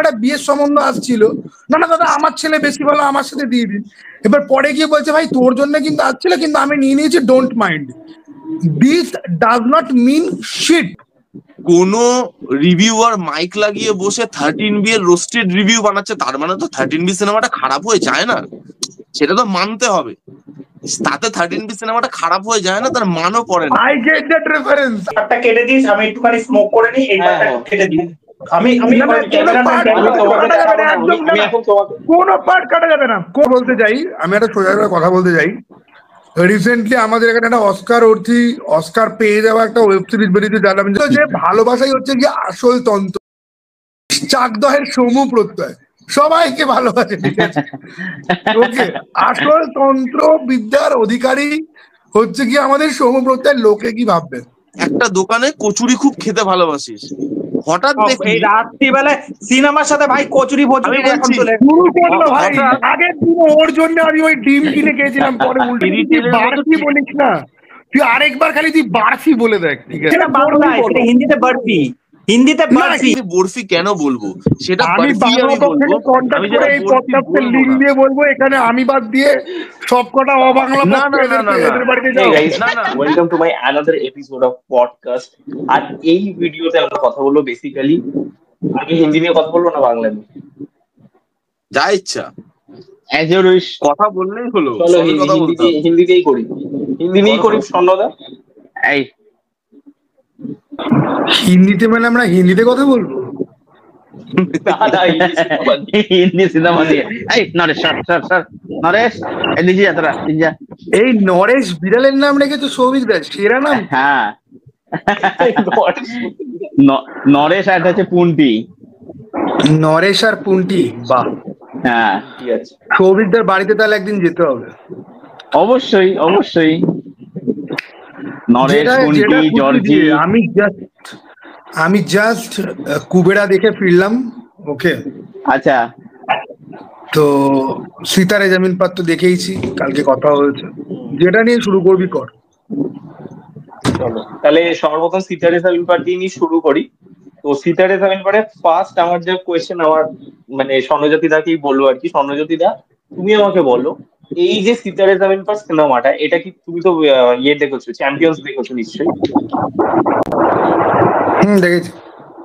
একটা বিয়ের সম্বন্ধ আসছিল, না না দাদা আমার ছেলে বেশি ভালো, আমার সাথে দিয়ে দিন। এবার পরে গিয়ে বলছে ভাই তোর জন্য কিন্তু আসছিল, কিন্তু আমি নিয়ে নিয়েছি, don't mind. This does not mean shit. কোন রিভিউয়ার মাইক লাগিয়ে বসে 13B এর রোস্টেড রিভিউ বানাচ্ছে, তার মানে তো 13B সিনেমাটা খারাপ হয়ে যায় না, সেটা তো মানতে হবে। তাতে 13B সিনেমাটা খারাপ হয়ে যায় না, তার মানও পড়ে না। I get that reference. পার্টটা কেটে দিস, আমি একটুখানি স্মোক করে নিই, এই পার্টটা কেটে দিই। আমি কোনো পার্ট কাটা যাবে না। বলতে চাই, আমি একটা সোজা কথা বলতে চাই। রিসেন্টলি আমাদের এখানে একটা অস্কার পেয়ে যাওয়া একটা ওয়েব সিরিজ বেরিয়েছে, জানলাম যে ভালোবাসাই হচ্ছে কি আসল তন্ত্র, চাকদহের সমু প্রত্যয়, সবাইকে ভালোবাসে, ঠিক আছে? ওকে, আসল তন্ত্র বিদ্যার অধিকারী হচ্ছে কি আমাদের সমু প্রত্যয়। লোকে কি ভাববে? একটা দোকানে কচুরি খুব খেতে ভালোবাসিস, হঠাৎ দেখি রাত্রিবেলায় সিনেমার সাথে ভাই কচুরি ভচুরি এখন চলে ভাই। আগের দিন ওর জন্য আমি ওই ডিম কিনে খেয়েছিলাম, পরে উল্টে বারফি বলিস না, তুই আরেকবার খালি তুই বারফি বলে দেখ, ঠিক আছে? বাংলায়, হিন্দিতে বরফি, হিন্দিতে বরফি। বরফি কেন বলবো, সেটা আমি বাংলা পক্ষে কন্টাক্ট করে এই পডকাস্টের লিংক দিয়ে বলবো, এখানে আমি বাদ দিয়ে সবকটা অবাংলা এদের বাড়িতে যাও। Welcome to my another episode of podcast. আর এই ভিডিওতে আমরা কথা বলবো বেসিক্যালি, আমি হিন্দি নিয়ে কথা বলবো না বাংলা নিয়ে, যা ইচ্ছা অ্যাজ ইউর উইশ, কথা বললেই হলো। চলো হিন্দিতেই করি, হিন্দি নিয়েই করি। স্বর্ণদা, এই হিন্দিতে মানে আমরা হিন্দিতে কথা বলবো? হিন্দি সিনেমা দিয়ে। এই নরেশ, নরেশ এদিকে যা, তোরা যা। এই নরেশ বিড়ালের নাম রেখেছো সৌভিক দাস, সেরা নাম। হ্যাঁ, নরেশ আর হচ্ছে পুন্টি, নরেশ আর পুন্টি, বাহ। হ্যাঁ ঠিক আছে, সৌভিকদার বাড়িতে তাহলে একদিন যেতে হবে। অবশ্যই অবশ্যই। নরেশ, পুন্টি, জর্জি। আমি জাস্ট কুবেরা দেখে ফিরলাম। ওকে, আচ্ছা। তো সিতারে জামিন পার তো দেখেইছি, কালকে কথা হয়েছে। যেটা নিয়ে শুরু করবি কর। চলো তাহলে সর্বপ্রথম সিতারে জামিন পার দিয়ে নিয়ে শুরু করি। তো সিতারে জামিন পারে ফার্স্ট আমার যে কোয়েশ্চেন, আমার মানে স্বর্ণজ্যোতি দাকেই বলবো আর কি। স্বর্ণজ্যোতি দা, তুমি আমাকে বলো, এই যে সিতারে জামিন পার সিনেমাটা, এটা কি তুমি তো ইয়ে দেখেছো, চ্যাম্পিয়ন্স দেখেছো নিশ্চয়ই? দেখেছি।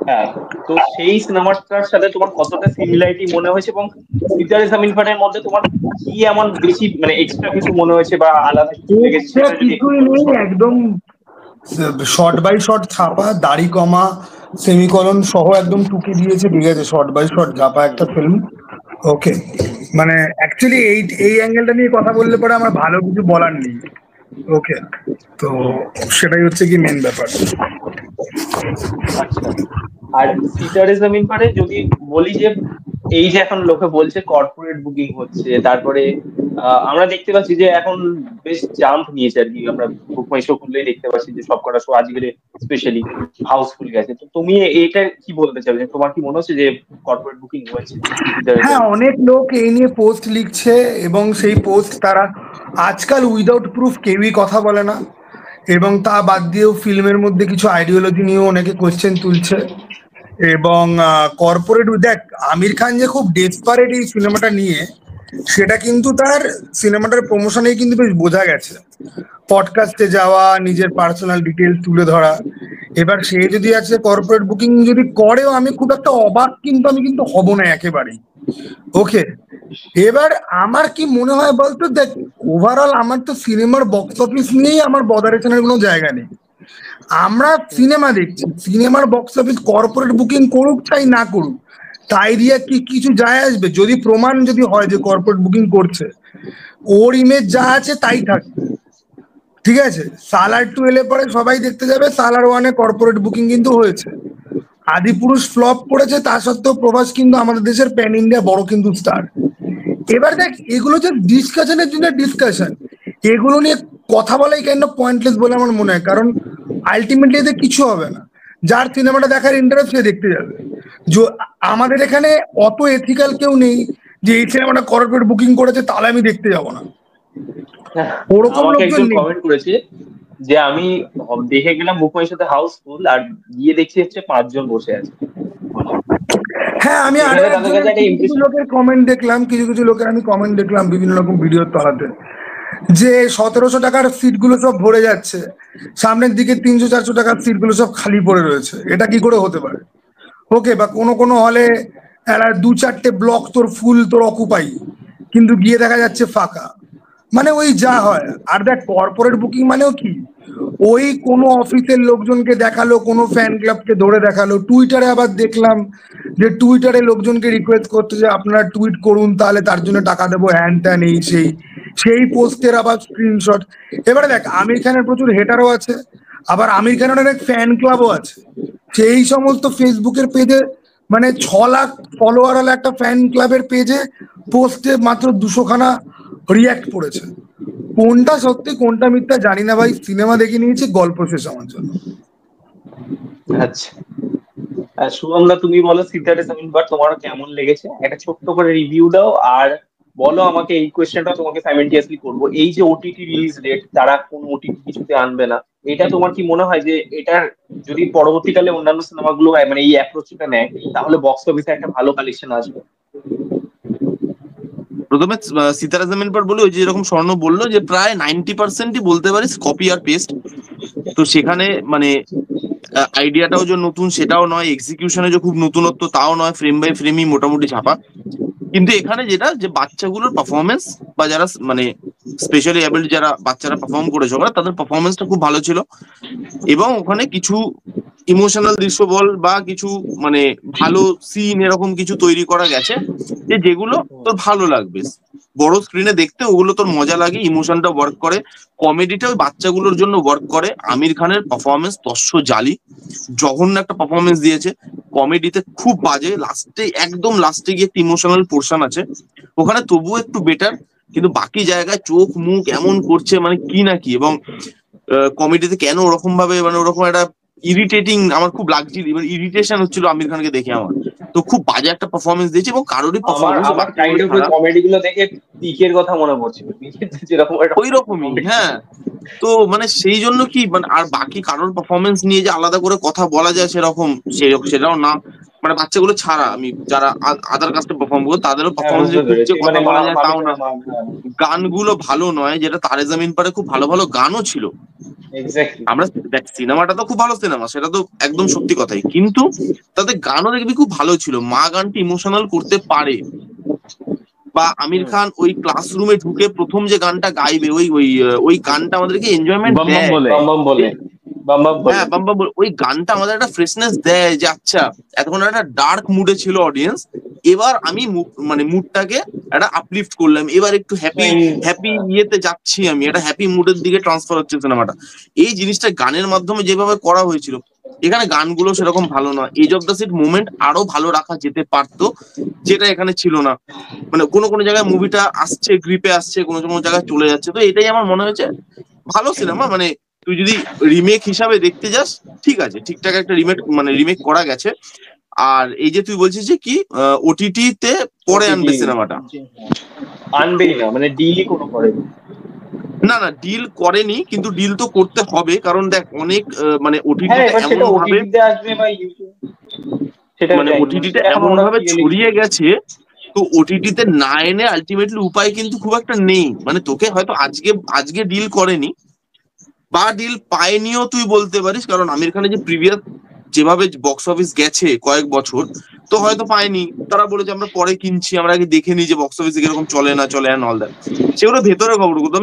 হ্যাঁ, তো সেই সিনেমাটার সাথে তোমার কতটা সিমিলারিটি মনে হয়েছে, এবং সিতারে জামিন পারের মধ্যে তোমার কি এমন বেশি মানে এক্সট্রা কিছু মনে হয়েছে বা আলাদা কিছু লেগেছে? একদম শর্ট বাই শর্ট ছাপা, দাড়ি কমা, সেমিকলন সহ একদম টুকে দিয়েছে, ঠিক আছে? শর্ট বাই শর্ট ছাপা একটা ফিল্ম। ওকে, মানে অ্যাকচুয়ালি এই অ্যাঙ্গেলটা নিয়ে কথা বললে পরে আমার ভালো কিছু বলার নেই। ওকে, তো সেটাই হচ্ছে কি মেন ব্যাপার। আচ্ছা, আর সিতারে জামিন পারে যদি বলি যে এই যে এখন লোকে বলছে কর্পোরেট বুকিং হচ্ছে, তারপরে আমরা দেখতে পাচ্ছি যে এখন বেশ জাম্প নিয়েছে আর কি। আমরা বুক মাই শো খুললেই দেখতে পাচ্ছি যে সবকটা শো আজকে স্পেশালি হাউসফুল গেছে। তো তুমি এটা কি বলতে চাইবে, তোমার কি মনে হচ্ছে যে কর্পোরেট বুকিং হয়েছে? হ্যাঁ, অনেক লোক এই নিয়ে পোস্ট লিখছে, এবং সেই পোস্ট তারা আজকাল উইদাউট প্রুফ কেউই কথা বলে না, এবং তা বাদ দিয়েও ফিল্মের মধ্যে কিছু আইডিওলজি নিয়েও অনেকে কোয়েশ্চেন তুলছে। এবং কর্পোরেট, দেখ আমির খান যে খুব ডেসপারেট এই সিনেমাটা নিয়ে, সেটা কিন্তু তার সিনেমাটার প্রমোশনেই কিন্তু বেশ বোঝা গেছে। পডকাস্টে যাওয়া, নিজের পার্সোনাল ডিটেলস তুলে ধরা। এবার সে যদি আছে কর্পোরেট বুকিং যদি করেও, আমি খুব একটা অবাক কিন্তু আমি কিন্তু হব না একেবারেই। ওকে, এবার আমার কি মনে হয় বলতো, দেখ ওভারঅল আমার তো সিনেমার বক্স অফিস নিয়েই আমার বদারেশনের কোনো জায়গা নেই। আমরা সিনেমা দেখছি, সিনেমার বক্স অফিস কর্পোরেট বুকিং করুক চাই না করুক, তাই দিয়ে কি কিছু যায় আসবে? যদি প্রমাণ যদি হয় যে কর্পোরেট বুকিং করছে, ওর ইমেজ যা আছে তাই থাকবে, ঠিক আছে? সালার 2 এলে পরে সবাই দেখতে যাবে, সালার 1-এ কর্পোরেট বুকিং কিন্তু হয়েছে। আদিপুরুষ ফ্লপ করেছে, তা সত্ত্বেও প্রভাস কিন্তু আমাদের দেশের প্যান ইন্ডিয়া বড় কিন্তু স্টার। এবার দেখ, এগুলো যে ডিসকাশনের জন্য ডিসকাশন, এগুলো নিয়ে কথা বলাই কেন পয়েন্টলেস বলে আমার মনে হয়। কারণ আলটিমেটলি এতে কিছু হবে না। যার সিনেমাটা দেখার ইন্টারেস্ট সে দেখতে যাবে। আমাদের এখানে অত এথিক্যাল কেউ নেই যে এই সিনেমাটা কর্পোরেট বুকিং করেছে তাহলে আমি দেখতে যাব না, ওরকম লোকজন নেই। কমেন্ট করেছে যে আমি দেখে গেলাম বুক মাই শোতে হাউসফুল, আর গিয়ে দেখছি হচ্ছে 5 জন বসে আছে। হ্যাঁ, আমি আরো সেখানে তাদের কাছে একটা কিছু কিছু ইমপ্রেশন। লোকের কমেন্ট দেখলাম, কিছু কিছু লোকের আমি কমেন্ট দেখলাম বিভিন্ন রকম ভিডিওর তলাতে, যে 1700 টাকার সিটগুলো সব ভরে যাচ্ছে, সামনের দিকে 300-400 টাকার সিটগুলো সব খালি পড়ে রয়েছে। এটা কি করে হতে পারে? ওকে, বা কোনো কোনো হলে একটা 2-4টে ব্লক তোর ফুল, তোর অকুপাই, কিন্তু গিয়ে দেখা যাচ্ছে ফাঁকা। মানে ওই যা হয়। আর দেখ, কর্পোরেট বুকিং মানেও কি, ওই কোনো অফিসের লোকজনকে দেখালো, কোনো ফ্যান ক্লাবকে ধরে দেখালো। টুইটারে আবার দেখলাম যে টুইটারে লোকজনকে রিকোয়েস্ট করতে, যে আপনারা টুইট করুন, তাহলে তার জন্য টাকা দেবো, হ্যান ত্যান এই সেই। সেই পোস্টের আবার স্ক্রিনশট। এবারে দেখ, আমির খানের প্রচুর হেটারও আছে, আবার আমির খানের অনেক ফ্যান ক্লাবও আছে। সেই সমস্ত ফেসবুকের পেজে, মানে 6 লাখ ফলোয়ার ওয়ালা একটা ফ্যান ক্লাবের পেজে পোস্টে মাত্র 200খানা রিয়াক্ট পড়েছে। কোনটা সত্যি কোনটা মিথ্যা জানি না ভাই, সিনেমা দেখে নিয়েছি, গল্প শেষ আমার জন্য। আচ্ছা, আর শুভমদা তুমি বলো সিদ্ধার্থ সামিন বাট তোমার কেমন লেগেছে, একটা ছোট্ট করে রিভিউ দাও। আর বলো আমাকে, এই কোয়েশ্চেনটা তোমাকে সাইমেন্টিয়াসলি করবো, এই যে ওটিটি রিলিজ ডেট, তারা কোন ওটিটি কিছুতে আনবে না, এটা তোমার কি মনে হয় যে এটার যদি পরবর্তীকালে অন্যান্য সিনেমাগুলো মানে এই অ্যাপ্রোচটা নেয়, তাহলে বক্স অফিসে একটা ভালো কালেকশন আসবে? প্রথমে সিতারা জামিন পার বলে, ওই যে যেরকম স্বর্ণ বললো, যে প্রায় 90%ই বলতে পারিস কপি আর পেস্ট। তো সেখানে মানে আইডিয়াটাও যে নতুন সেটাও নয়, এক্সিকিউশনে যে খুব নতুনত্ব তাও নয়, ফ্রেম বাই ফ্রেমই মোটামুটি ছাপা। কিন্তু এখানে যেটা, যে বাচ্চাগুলোর পারফরমেন্স, বা যারা মানে স্পেশালি অ্যাবল্ড যারা বাচ্চারা পারফর্ম করেছে ওরা, তাদের পারফরমেন্সটা খুব ভালো ছিল। এবং ওখানে কিছু ইমোশনাল দৃশ্য বল, বা কিছু মানে ভালো সিন এরকম কিছু তৈরি করা গেছে, যে যেগুলো তোর ভালো লাগবে বড় স্ক্রিনে দেখতে, ওগুলো তোর মজা লাগে, ইমোশনটা ওয়ার্ক করে, কমেডিটা ওই বাচ্চাগুলোর জন্য ওয়ার্ক করে। আমির খানের পারফরমেন্স তস্য জালি, জঘন্য একটা পারফরমেন্স দিয়েছে। কমেডিতে খুব বাজে, লাস্টে একদম লাস্টে গিয়ে একটা ইমোশনাল পোর্শন আছে, ওখানে তবুও একটু বেটার। কিন্তু বাকি জায়গায় চোখ মুখ এমন করছে মানে কি না কি। এবং কমেডিতে কেন ওরকম ভাবে, মানে ওরকম একটা ইরিটেটিং আমার খুব লাগছিল, এবার ইরিটেশন হচ্ছিল আমির খানকে দেখে আমার। তো খুব বাজে একটা পারফরমেন্স দিয়েছে, এবং কারোরই আমার পারফরমেন্স আমার কাইন্ড অফ ওই কমেডি গুলো দেখে পিকের কথা মনে পড়ছিল, পিকের যেরকম একটা ওই রকমই, হ্যাঁ। তো মানে সেই জন্য কি, মানে আর বাকি কারোর পারফরমেন্স নিয়ে যে আলাদা করে কথা বলা যায় সেরকম সেটাও না। মানে বাচ্চাগুলো ছাড়া আমি যারা আদার কাস্টে পারফর্ম করবো, তাদেরও হ্যাঁ, পারফরমেন্স বুঝতে খুব যে পেরেছি, কথা মানে বলা যায় তাও না। হ্যাঁ, গানগুলো ভালো নয়, যেটা তারে জামিন পারে খুব ভালো ভালো গানও ছিল। এক্স্যাক্টলি। আমরা দেখ, সিনেমাটা তো খুব ভালো সিনেমা, সেটা তো একদম সত্যি কথাই, কিন্তু তাদের গানও দেখবি খুব ভালো ছিল। মা গানটি ইমোশনাল করতে পারে। বা আমির খান ওই ক্লাসরুমে ঢুকে প্রথম যে গানটা গাইবে, ওই গানটা আমাদেরকে এনজয়মেন্ট বম বম দেয়। বলে। বাম বাম বলে, বাম বাম বলে। হ্যাঁ, বাম্বা ওই গানটা আমাদের একটা ফ্রেশনেস দেয়, যে আচ্ছা এতক্ষণ একটা ডার্ক মুডে ছিল অডিয়েন্স, এবার আমি মানে মুডটাকে একটা আপলিফট করলাম, এবার একটু হ্যাপি হ্যাপি ইয়েতে যাচ্ছি, আমি একটা হ্যাপি মুডের দিকে ট্রান্সফার হচ্ছে সিনেমাটা। এই জিনিসটা গানের মাধ্যমে যেভাবে করা হয়েছিল, এখানে গানগুলো সেরকম ভালো না। Edge of the seat moment আরো ভালো রাখা যেতে পারতো, যেটা এখানে ছিল না। মানে কোনো কোনো জায়গায় মুভিটা আসছে, গ্রিপে আসছে, কোনো কোনো জায়গায় চলে যাচ্ছে। তো এটাই আমার মনে হয়েছে ভালো সিনেমা। মানে তুই যদি রিমেক হিসাবে দেখতে যাস, ঠিক আছে, ঠিকঠাক একটা রিমেক করা গেছে। আর এই যে তুই বলছিস যে কি ওটিটি তে পরে আনবে সিনেমাটা, আনবেই না, মানে ডিলই কোনো করেনি। না না, ডিল করেনি, কিন্তু ডিল তো করতে হবে। কারণ দেখ, অনেক মানে হ্যাঁ, ওটিটিতে এবার সেটা এমন ভাবে, ওটিটিতে আসবে বা ইউটিউব, সেটা মানে ওটিটিতে এখন এমন ওরা ভাবে কি ছড়িয়ে গেছে, তো ওটিটিতে না এনে আলটিমেটলি উপায় কিন্তু খুব একটা নেই। মানে তোকে হয়তো আজকে আজকে ডিল করেনি, বা ডিল পায়নিও তুই বলতে পারিস, কারণ আমির খানের যে প্রিভিয়াস যেভাবে বক্স অফিস গেছে কয়েক বছর, তো হয়তো পায়নি। তারা বলেছে আমরা পরে কিনছি, আমরা আগে দেখে নিই যে বক্স অফিসে কিরকম চলে না চলে, অ্যান্ড অল দ্যাট। সেগুলো ভেতরে খবর, কিন্তু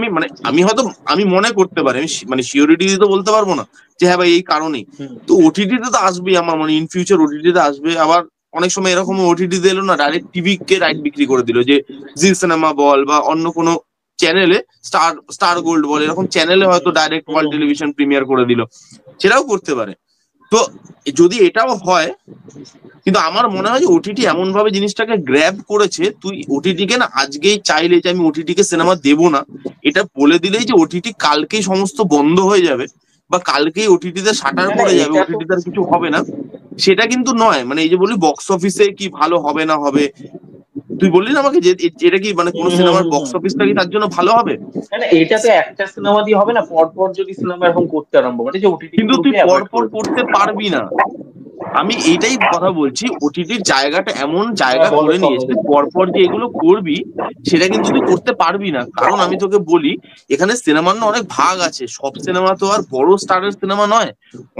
আমি হয়তো আমি মনে করতে পারি, আমি মানে সিওরিটি দিয়ে তো বলতে পারবো না যে হ্যাঁ ভাই এই কারণেই। তো ওটিটিতে তো আসবেই, আমার মানে ইন ফিউচার ওটিটিতে আসবে। আবার অনেক সময় এরকম ওটিটিতে এলো না, ডাইরেক্ট টিভি কে রাইট বিক্রি করে দিল, যে জি সিনেমা বল বা অন্য কোনো চ্যানেলে, স্টার গোল্ড বল, এরকম চ্যানেলে হয়তো ডাইরেক্ট ওয়ার্ল্ড টেলিভিশন প্রিমিয়ার করে দিল, সেটাও করতে পারে। তো যদি এটাও হয়, কিন্তু আমার মনে হয় যে ওটিটি এমন ভাবে জিনিসটাকে গ্র্যাব করেছে, তুই ওটিটি কে না আজকেই চাইলে যে আমি ওটিটি কে সিনেমা দেবো না, এটা বলে দিলেই যে ওটিটি কালকেই সমস্ত বন্ধ হয়ে যাবে, বা কালকেই ওটিটিতে শাটার না, না, পড়ে যাবে, এটা তো ওটিটিতে আর কিছু হবে না, সেটা কিন্তু নয়। মানে এই যে বলি বক্স অফিসে কি ভালো হবে না হবে, তুই বললি না আমাকে যে এটা কি মানে কোনো সিনেমার বক্স অফিসটা কি তার জন্য ভালো হবে? না, না, এটা তো একটা সিনেমা দিয়ে হবে না, পর পর যদি সিনেমা এরকম করতে আরম্ভ করে, যে ওটিটি কিন্তু পুরোপুরি তুই অ্যাভয়েড পরপর করে দেবে। করতে পারবি না। আমি এইটাই কথা বলছি, ওটিটির জায়গাটা এমন জায়গা বলো, করে নিয়েছে, পরপর যে এগুলো করবি সেটা কিন্তু তুই করতে পারবি না। কারণ আমি তোকে বলি, এখানে সিনেমার না অনেক ভাগ আছে, সব সিনেমা তো আর বড় স্টারের সিনেমা নয়।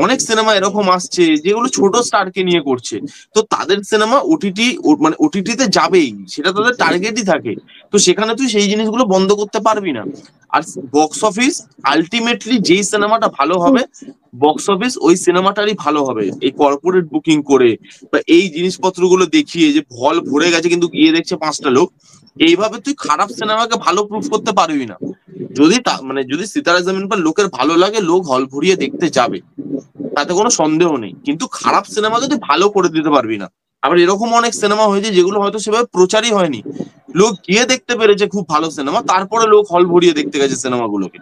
অনেক সিনেমা এরকম আসছে যেগুলো ছোট স্টারকে নিয়ে করছে, তো তাদের সিনেমা ওটিটি মানে ওটিটিতে যাবেই, সেটা তাদের টার্গেটই থাকে। তো সেখানে তুই সেই জিনিসগুলো বন্ধ করতে পারবি না। আর বক্স অফিস আলটিমেটলি যেই সিনেমাটা ভালো হবে, বক্স অফিস ওই সিনেমাটারই ভালো হবে। এই কর্পোরেট বুকিং করে বা এই জিনিসপত্রগুলো দেখিয়ে যে হল ভরে গেছে কিন্তু গিয়ে দেখছে 5টা লোক, এইভাবে তুই খারাপ সিনেমাকে ভালো প্রুফ করতে পারবি না। যদি মানে যদি সিতারা জমিন পর লোকের ভালো লাগে, লোক হল ভরিয়ে দেখতে যাবে, তাতে কোনো সন্দেহ নেই। কিন্তু খারাপ সিনেমা যদি ভালো করে দিতে পারবি না। আবার এরকম অনেক সিনেমা হয়েছে যেগুলো হয়তো সেভাবে প্রচারই হয়নি, লোক গিয়ে দেখতে পেরেছে খুব ভালো সিনেমা, তারপরে লোক হল ভরিয়ে দেখতে গেছে সিনেমাগুলোকে।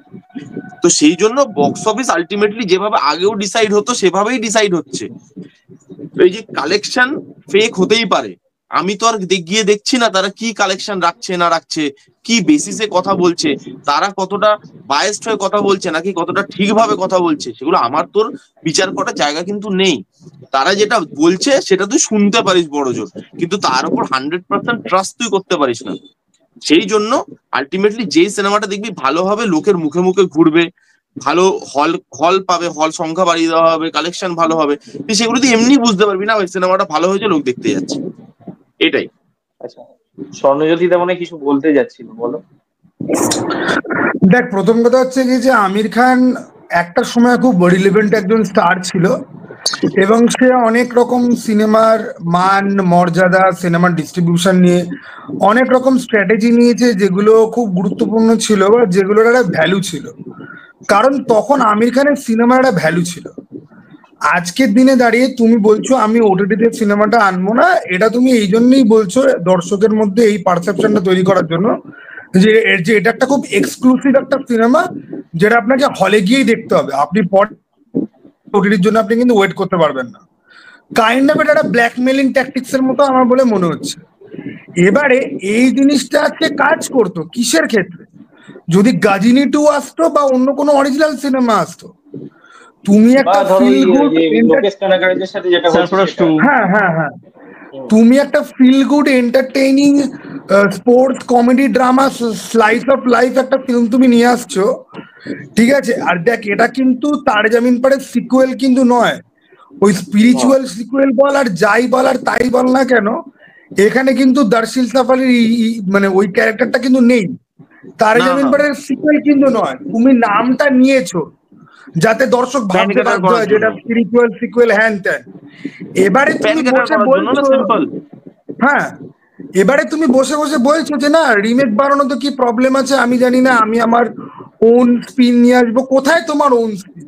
তো সেই জন্য বক্স অফিস আলটিমেটলি যেভাবে আগেও ডিসাইড হতো সেভাবেই ডিসাইড হচ্ছে। এই যে কালেকশন ফেক হতেই পারে, আমি তো আর গিয়ে দেখছি না তারা কি কালেকশন রাখছে না রাখছে, কি বেসিসে কথা বলছে, তারা কতটা বায়াসড হয়ে কথা বলছে নাকি কতটা ঠিকভাবে কথা বলছে, সেগুলো আমার তোর বিচার করার জায়গা কিন্তু নেই। তারা যেটা বলছে সেটা তুই শুনতে পারিস বড় জোর, কিন্তু তার উপর 100% ট্রাস্ট তুই করতে পারিস না। সেই জন্য আলটিমেটলি যেই সিনেমাটা দেখবি ভালো হবে, লোকের মুখে মুখে ঘুরবে, ভালো হল হল পাবে, হল সংখ্যা বাড়িয়ে দেওয়া হবে, কালেকশন ভালো হবে, তুই সেগুলো তুই এমনি বুঝতে পারবি না ওই সিনেমাটা ভালো হয়েছে, লোক দেখতে যাচ্ছে। এটাই। আচ্ছা, স্বর্ণজ্যোতি তেমন কিছু বলতে যাচ্ছিল, বলো। দেখ, প্রথম কথা হচ্ছে কি যে আমির খান একটা সময় খুব রিলেভেন্ট একজন স্টার ছিল, এবং সে অনেক রকম সিনেমার মান মর্যাদা, সিনেমার ডিস্ট্রিবিউশন নিয়ে অনেক রকম স্ট্র্যাটেজি নিয়েছে, যেগুলো খুব গুরুত্বপূর্ণ ছিল বা যেগুলোর একটা ভ্যালু ছিল। কারণ তখন আমির খানের সিনেমার একটা ভ্যালু ছিল। আজকের দিনে দাঁড়িয়ে তুমি বলছো আমি ওটিটিতে সিনেমাটা আনবো না, এটা তুমি এই জন্যই বলছো দর্শকের মধ্যে এই পারসেপশনটা তৈরি করার জন্য যে যে এটা একটা খুব এক্সক্লুসিভ একটা সিনেমা, যেটা আপনাকে হলে গিয়েই দেখতে হবে, আপনি পরে ওটিটির জন্য আপনি কিন্তু ওয়েট করতে পারবেন না। কাইন্ড অফ এটা একটা ব্ল্যাকমেলিং ট্যাকটিক্স এর মতো আমার বলে মনে হচ্ছে। এবারে এই জিনিসটা আজকে কাজ করতো কিসের ক্ষেত্রে, যদি গাজিনী 2 আসতো বা অন্য কোনো অরিজিনাল সিনেমা আসতো, তুমি বা একটা ধরো ফিল গুড, লোকেশ কানাকারের সাথে যেটা সরফরাজ হচ্ছে 2। হ্যাঁ হ্যাঁ হ্যাঁ, তুমি একটা feel good entertaining sports comedy drama slice of life একটা ফিল্ম তুমি নিয়ে আসছো, ঠিক আছে। আর দেখ, এটা কিন্তু তার জামিন পারের সিকুয়েল কিন্তু নয়, ওই স্পিরিচুয়াল সিকুয়েল বল আর যাই বল আর তাই বল না কেন, এখানে কিন্তু দার্শিল সাফারির মানে ওই ক্যারেক্টারটা কিন্তু নেই, তার না, জামিন না। পারের সিকুয়েল কিন্তু নয়। তুমি নামটা নিয়েছো যাতে দর্শক ভাবতে প্যানিকেটার বাধ্য করার হয় জন্য, যেটা স্পিরিচুয়াল সিকুয়েল হ্যান ত্যান। এবারে তুমি প্যানিকেটার বসে করার জন্য না, বলছো, সিম্পল। হ্যাঁ, এবারে তুমি বসে বসে বলছো যে না রিমেক বানানো তো কি প্রবলেম আছে আমি জানি না, আমি আমার ওন স্পিন নিয়ে আসবো। কোথায় তোমার ওন স্পিন?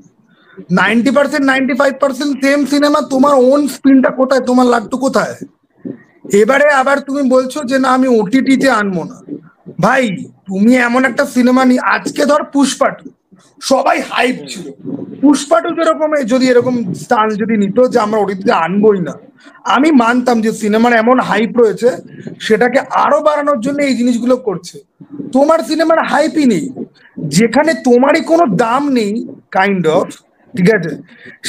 90% 95% সেম সিনেমা, তোমার ওন স্পিনটা কোথায়, তোমার লাড্ডু কোথায়? এবারে আবার তুমি বলছো যে না আমি ওটিটিতে আনবো না। ভাই, তুমি এমন একটা সিনেমা নিয়ে, আজকে ধর পুষ্পা 2 সবাই হাইপ ছিল, পুষ্পা 2 যেরকম যদি এরকম স্টান্স যদি নিত যে আমরা ওটিটিতে আনবোই না, আমি মানতাম যে সিনেমার এমন হাইপ রয়েছে, সেটাকে আরো বাড়ানোর জন্য এই জিনিসগুলো করছে। তোমার সিনেমার হাইপই নেই, যেখানে তোমারই কোনো দাম নেই কাইন্ড অফ, ঠিক আছে,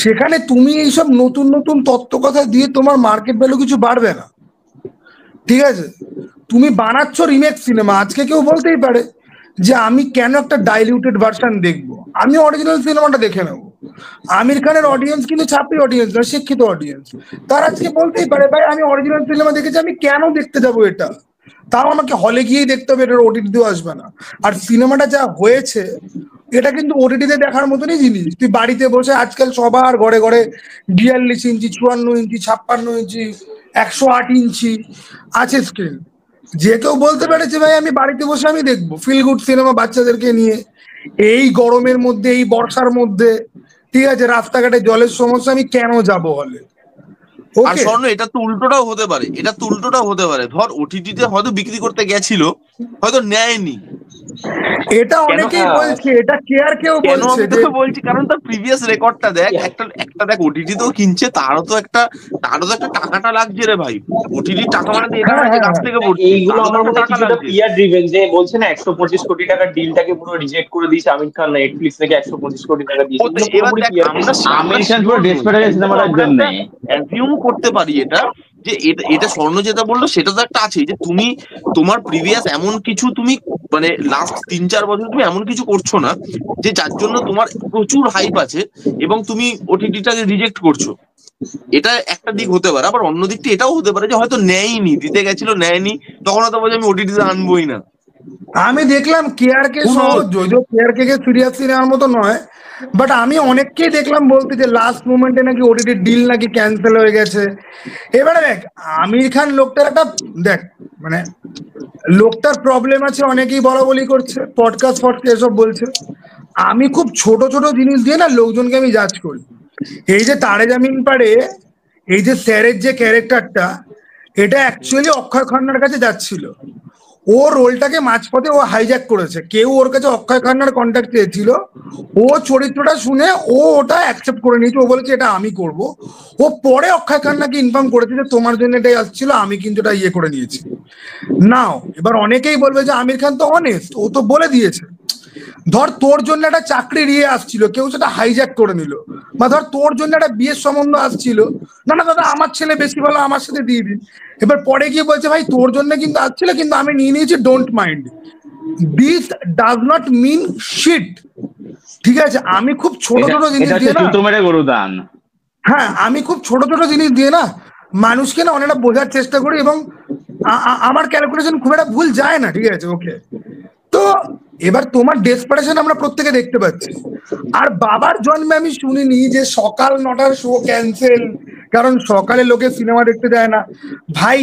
সেখানে তুমি এইসব নতুন নতুন তত্ত্ব কথা দিয়ে তোমার মার্কেট ভ্যালু কিছু বাড়বে না, ঠিক আছে। তুমি বানাচ্ছ রিমেক সিনেমা, আজকে কেউ বলতেই পারে যে আমি কেন একটা ডাইলিউটেড ভার্সন দেখবো, আমি অরিজিনাল সিনেমাটা দেখে নেবো। আমির খানের অডিয়েন্স কিন্তু ছাপরি অডিয়েন্স না, শিক্ষিত অডিয়েন্স, তার আজকে বলতেই পারে ভাই আমি অরিজিনাল সিনেমা দেখেছি, আমি কেন দেখতে যাবো এটা, তাও আমাকে হলে গিয়েই দেখতে হবে, এটা ওটিটিতেও আসবে না। আর সিনেমাটা যা হয়েছে এটা কিন্তু ওটিটিতে দেখার মতনই জিনিস, তুই বাড়িতে বসে আজকাল সবার ঘরে ঘরে 42 ইঞ্চি 54 ইঞ্চি 56 ইঞ্চি 108 ইঞ্চি আছে স্ক্রিন, যে কেউ বলতে পারে যে ভাই আমি বাড়িতে বসে আমি দেখবো ফিল গুড সিনেমা বাচ্চাদেরকে নিয়ে, এই গরমের মধ্যে এই বর্ষার মধ্যে, ঠিক আছে, রাস্তাঘাটে জলের সমস্যা, আমি কেন যাব হলে? আর ওকে, স্বর্ণ, এটা তো উল্টোটাও হতে পারে, এটা তো উল্টোটাও হতে পারে, ধর ওটিটিতে হয়তো বিক্রি করতে গেছিল, হয়তো নেয়নি, এটা অনেকেই বলছে, এটা কেয়ার কেউ কেন বলছে আমি যে তোকে বলছি, কারণ তার প্রিভিয়াস রেকর্ডটা দেখ, একটা দেখ, ওটিটি তো কিনছে, তারও তো একটা টাকাটা লাগছে রে ভাই। ওটিটি টাকা মানে তো এটা হ্যাঁ নয় যে হ্যাঁ গাছ হ্যাঁ থেকে পড়ছে, এইগুলো তারও তো আমার একটা মনে হয় টাকা কিছুটা লাগছে। পিয়ার ড্রিভেন, যে বলছে না 125 কোটি টাকার ডিলটাকে পুরো রিজেক্ট করে দিয়েছে আমির খান, নেটফ্লিক্স থেকে 125 কোটি টাকা দিয়েছে, ওতে এগুলো এবার পুরোপুরি দেখ, পিয়ার। আমরা আমির খান পুরো শিওর নই, ডেসপারেট হয়ে কিন্তু সিনেমাটার আমরা জন্য। একটা অ্যাজিউম করতে পারি এটা, যে এটা এটা স্বর্ণ যেটা বললো সেটা তো একটা আছে, যে তুমি তোমার প্রিভিয়াস এমন কিছু তুমি মানে লাস্ট 3-4 বছর তুমি এমন কিছু করছো না যে যার জন্য তোমার প্রচুর হাইপ আছে এবং তুমি ওটিটিটাকে রিজেক্ট করছো। এটা একটা দিক হতে পারে, আবার অন্য দিকটা এটাও হতে পারে যে হয়তো নেয়নি, দিতে গেছিল নেয়নি, তখন হয়তো বলছে আমি ওটিটিতে আনবোই না। আমি দেখলাম কেয়ারকে Who সহ, knows? যদিও কেয়ারকে সিরিয়াসলি নেওয়ার মতো নয়, বাট আমি অনেককেই দেখলাম বলতে যে লাস্ট মোমেন্টে নাকি ওটিটি ডিল নাকি ক্যান্সেল হয়ে গেছে। এবারে দেখ, আমির খান লোকটার একটা, দেখ মানে লোকটার প্রবলেম আছে, অনেকেই বলা বলি করছে, পডকাস্ট এসব বলছে। আমি খুব ছোট ছোট জিনিস দিয়ে না লোকজনকে আমি জাজ করি। এই যে তারে জামিন পারে, এই যে স্যারের যে ক্যারেক্টারটা, এটা অ্যাকচুয়ালি অক্ষয় খান্নার কাছে যাচ্ছিল। ও রোলটাকে মাঝপথে ও হাইজ্যাক করেছে, কেউ ওর কাছে অক্ষয় খান্নার কন্ট্যাক্ট চেয়েছিল, ও চরিত্রটা শুনে ও ওটা অ্যাকসেপ্ট করে নিয়েছে, ও বলেছে এটা আমি করব। ও পরে অক্ষয় খান্নাকে ইনফর্ম করেছে যে তোমার জন্য এটাই আসছিল, আমি কিন্তু এটা ইয়ে করে নিয়েছি। নাও এবার অনেকেই বলবে যে আমির খান তো অনেস্ট, ও তো বলে দিয়েছে। ধর তোর জন্য একটা চাকরির ইয়ে আসছিল, কেউ সেটা হাইজ্যাক করে নিল, বা ধর তোর জন্য একটা বিয়ের সম্বন্ধ আসছিল, না না দাদা আমার ছেলে বেশি ভালো, আমার সাথে দিয়ে দিন। এবার পরে গিয়ে বলছে ভাই তোর জন্য কিন্তু আসছিল, কিন্তু আমি নিয়ে নিয়েছি, don't mind. This does not mean shit. ঠিক আছে, আমি খুব ছোট ছোট জিনিস এটা হচ্ছে দিয়ে না, জুতো মেরে গরু দান। হ্যাঁ আমি খুব ছোট ছোট জিনিস দিয়ে না মানুষকে না অনেকটা বোঝার চেষ্টা করি, এবং আমার ক্যালকুলেশন খুব একটা ভুল যায় না, ঠিক আছে ওকে। তো এবার তোমার ডেসপারেশন আমরা প্রত্যেকে দেখতে পাচ্ছি। আর বাবার জন্মে আমি শুনিনি যে সকাল 9টার শো ক্যান্সেল, কারণ সকালে লোকে সিনেমা দেখতে যায় না। ভাই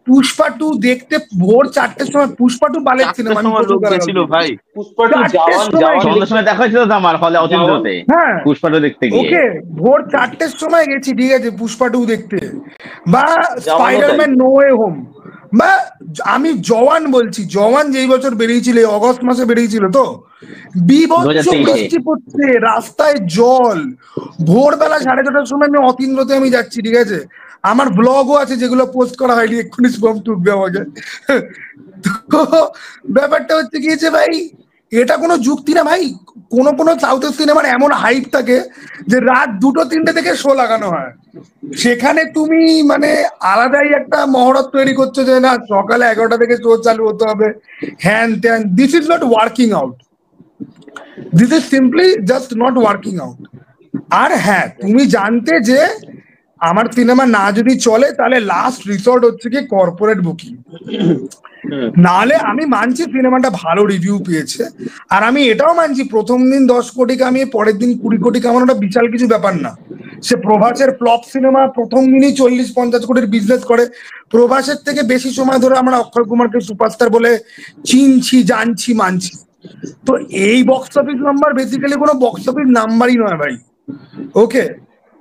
পুষ্পা 2 দেখতে ভোর 4টের সময়, পুষ্পা 2 বালের 4টের সিনেমা, আমি সময় প্রচুর লোক গালাগাল গেছিল দিয়েছি। ভাই। পুষ্পা টু 4টের জওয়ান সময় সন্ধ্যার সময় দেখা হয়েছিল তো আমার হলে অতীন্দ্রতে, হ্যাঁ পুষ্পাটা দেখতে গিয়ে। ওকে, ভোর 4টের সময় গেছি, ঠিক আছে, পুষ্পা 2 দেখতে, বা জওয়ানও তাই। স্পাইডারম্যান নো ওয়ে হোম, বা আমি জওয়ান বলছি, জওয়ান যেই বছর বেরিয়েছিল, এই অগস্ট মাসে বেরিয়েছিল, তো বিভৎস 2023-এ। বৃষ্টি পড়ছে, রাস্তায় জল, ভোরবেলা 6:30টার সময় আমি অতীন্দ্রতে আমি যাচ্ছি, ঠিক আছে, আমার ব্লগও আছে যেগুলো পোস্ট করা হয়নি, এক্ষুনি শুভম টুকবে আমাকে। তো ব্যাপারটা হচ্ছে গিয়েছে ভাই, এটা কোনো যুক্তি না ভাই। কোনো কোনো সাউথের সিনেমার এমন হাইপ থাকে যে রাত 2-3টে থেকে শো লাগানো হয়, সেখানে তুমি মানে আলাদাই একটা মহরত তৈরি করছো যে না সকালে 11টা থেকে শো চালু হতে হবে, হ্যান ত্যান। This is not working out, this is simply just not working out. আর হ্যাঁ তুমি জানতে যে আমার সিনেমা না যদি চলে, তাহলে লাস্ট রিসর্ট হচ্ছে কি কর্পোরেট বুকিং। নাহলে আমি মানছি সিনেমাটা ভালো রিভিউ পেয়েছে, আর আমি এটাও মানছি প্রথম দিন 10 কোটি কামিয়ে পরের দিন 20 কোটি কামানোটা বিশাল কিছু ব্যাপার না। সে প্রভাসের ফ্লপ সিনেমা প্রথম দিনই 40-50 কোটির বিজনেস করে, প্রভাসের থেকে বেশি সময় ধরে আমরা অক্ষয় কুমারকে সুপারস্টার বলে চিনছি, জানছি, মানছি। তো এই বক্স অফিস নাম্বার বেসিক্যালি কোনো বক্স অফিস নাম্বারই নয় ভাই, ওকে।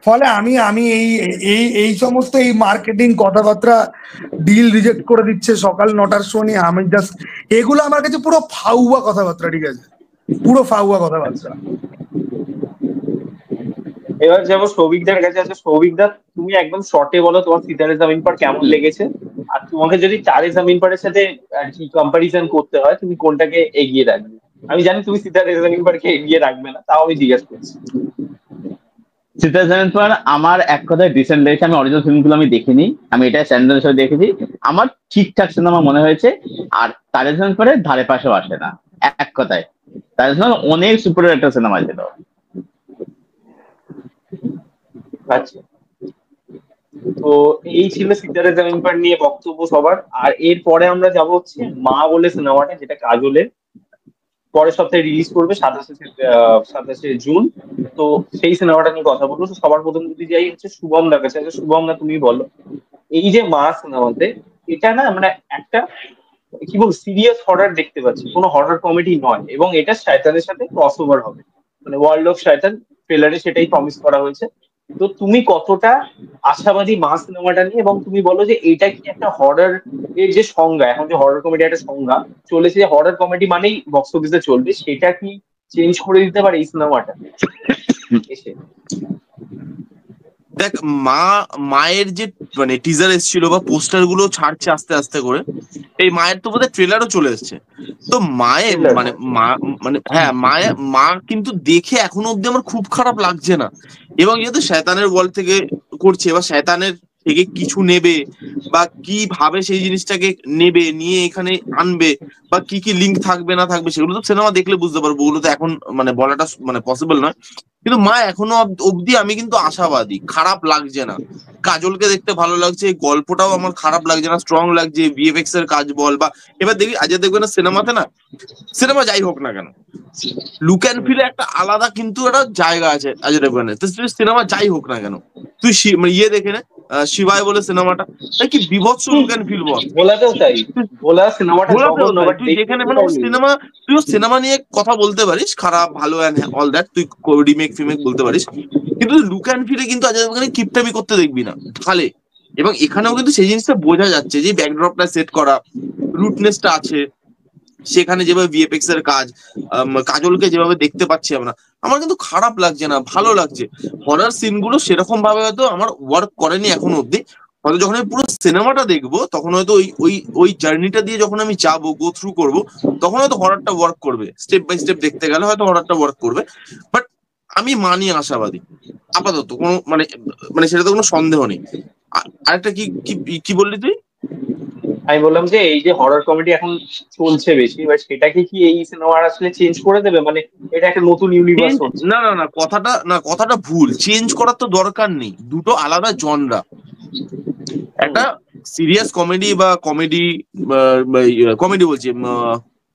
ফলে আমি আমি এই এই এই সমস্ত এই মার্কেটিং কথাবার্তা, ডিল রিজেক্ট করে দিচ্ছে সকাল 9টার শো নিয়ে, আমি জাস্ট এগুলো আমার কাছে পুরো ফাউয়া কথাবার্তা, ঠিক আছে, পুরো ফাউয়া কথাবার্তা। এবার যাবো সৌভিকদার কাছে। আছে সৌভিকদা, তুমি একদম শর্টে বলো তোমার সিতারে জামিন পার কেমন লেগেছে, আর তোমাকে যদি চারে জামিন পারের সাথে আর কি কম্পারিজন করতে হয়, তুমি কোনটাকে এগিয়ে রাখবে? আমি জানি তুমি সিতারে জামিন পারকে এগিয়ে রাখবে না, তাও আমি জিজ্ঞাসা করছি। সিতারে জামিন পার আমার এক কথায় ডিসেন্ট লেগেছে। আমি অরিজিনাল ফিল্মগুলো আমি দেখিনি, আমি এটা স্যান্ডেল হিসেবে দেখেছি, আমার ঠিকঠাক সিনেমা মনে হয়েছে। আর তারে জামিন পারের ধারে পাশেও আসে না, এক কথায় তারে জামিন পার অনেক সুপার একটা সিনেমা ছিল। আচ্ছা, তো এই ছিল সিতারে জামিন পার নিয়ে বক্তব্য সবার। আর এরপরে আমরা যাব হচ্ছে মা বলে সিনেমাটা, যেটা কাজলের পরের সপ্তাহে রিলিজ করবে 27শে জুন। তো সেই সিনেমাটা নিয়ে কথা বলবো। তো সবার প্রথম যদি যাই হচ্ছে শুভম দার কাছে। আচ্ছা শুভম দা, তুমি বলো, এই যে মা সিনেমাতে, এটা না মানে একটা কি বল সিরিয়াস হরর দেখতে পাচ্ছি, কোনো হরর কমেডি নয়, এবং এটা শয়তানের সাথে ক্রস ওভার হবে, মানে ওয়ার্ল্ড অফ শয়তান ট্রেলারে সেটাই প্রমিস করা হয়েছে। তো তুমি কতটা আশাবাদী মা সিনেমাটা নিয়ে, এবং তুমি বলো যে এইটা কি একটা হরর এর যে সংজ্ঞা, এখন যে হরর কমেডি একটা সংজ্ঞা চলেছে, যে হরর কমেডি মানেই বক্স অফিসে চলবে, সেটা কি চেঞ্জ করে দিতে পারে এই সিনেমাটা এসে? দেখ, মায়ের যে মানে টিজার এসেছিল বা পোস্টার গুলো ছাড়ছে আস্তে আস্তে করে, এই মায়ের তো বোধহয় ট্রেলারও চলে এসেছে। তো মায়ের Trailer, মানে মা কিন্তু দেখে এখনো অব্দি আমার খুব খারাপ লাগছে না। এবং যেহেতু শয়তানের ওয়ার্ল্ড থেকে করছে, বা শয়তানের থেকে কিছু নেবে বা কিভাবে সেই জিনিসটাকে নেবে, নিয়ে এখানে আনবে, বা কি কি লিঙ্ক থাকবে না থাকবে, সেগুলো তো সিনেমা দেখলে বুঝতে পারবো, ওগুলো তো এখন মানে বলাটা মানে পসিবল নয়। কিন্তু মা এখনো অব্দি আমি কিন্তু আশাবাদী, খারাপ লাগছে না। কাজলকে দেখতে ভালো লাগছে, গল্পটাও আমার খারাপ লাগছে না, স্ট্রং লাগছে, ভিএফএক্স এর কাজ বল বা এবার দেখি আজকে দেখবে না সিনেমাতে না, সিনেমা যাই হোক না কেন, লুক অ্যান্ড ফিলে একটা আলাদা কিন্তু একটা জায়গা আছে অজয় দেবগনের। তো সিনেমা যাই হোক না কেন, তুই মানে ইয়ে দেখে নে, শিবাই বলে সিনেমাটা, তাই কি বিভৎস লুক অ্যান্ড ফিল বল। ভোলাতেও তাই, ভোলা সিনেমাটা ভোলাতেও জঘন্য, তাই, বাট তুই দেখতে যেখানে কিন্তু মানে দারুণ। সিনেমা নিয়ে কথা বলতে পারিস, খারাপ ভালো অ্যান্ড অল দ্যাট, তুই রিমেক ফিমেক বলতে পারিস, কিন্তু লুক অ্যান্ড ফিলে কিন্তু অজয় দেবগনের কিপটামি করতে দেখবি না, ঢালে। এবং এখানেও কিন্তু সেই জিনিসটা বোঝা যাচ্ছে, যে ব্যাকড্রপটা সেট করা, রুটনেসটা আছে, সেখানে যেভাবে ভিএফএক্স এর কাজ, কাজলকে যেভাবে দেখতে পাচ্ছি আমরা, আমার কিন্তু খারাপ লাগছে না, ভালো লাগছে। হরার সিন গুলো সেরকম ভাবে হয়তো আমার ওয়ার্ক করেনি এখনো অব্দি, হয়তো যখন আমি পুরো সিনেমাটা দেখবো তখন হয়তো ওই ওই ওই জার্নিটা দিয়ে যখন আমি যাবো, গো থ্রু করবো, তখন হয়তো হরারটা ওয়ার্ক করবে, স্টেপ বাই স্টেপ দেখতে গেলে হয়তো হরারটা ওয়ার্ক করবে। বাট আমি মানি আশাবাদী আপাতত, কোনো মানে মানে সেটাতে কোনো সন্দেহ নেই। আরেকটা কি কি কি বললি তুই? আমি বললাম যে এই যে হরর কমেডি এখন চলছে বেশি, এবার সেটাকে কি এই সিনেমা আসলে চেঞ্জ করে দেবে, মানে এটা একটা নতুন ইউনিভার্স হচ্ছে? না, কথাটা ভুল। চেঞ্জ করার তো দরকার নেই, দুটো আলাদা জনরা। একটা সিরিয়াস কমেডি বা কমেডি বলছি,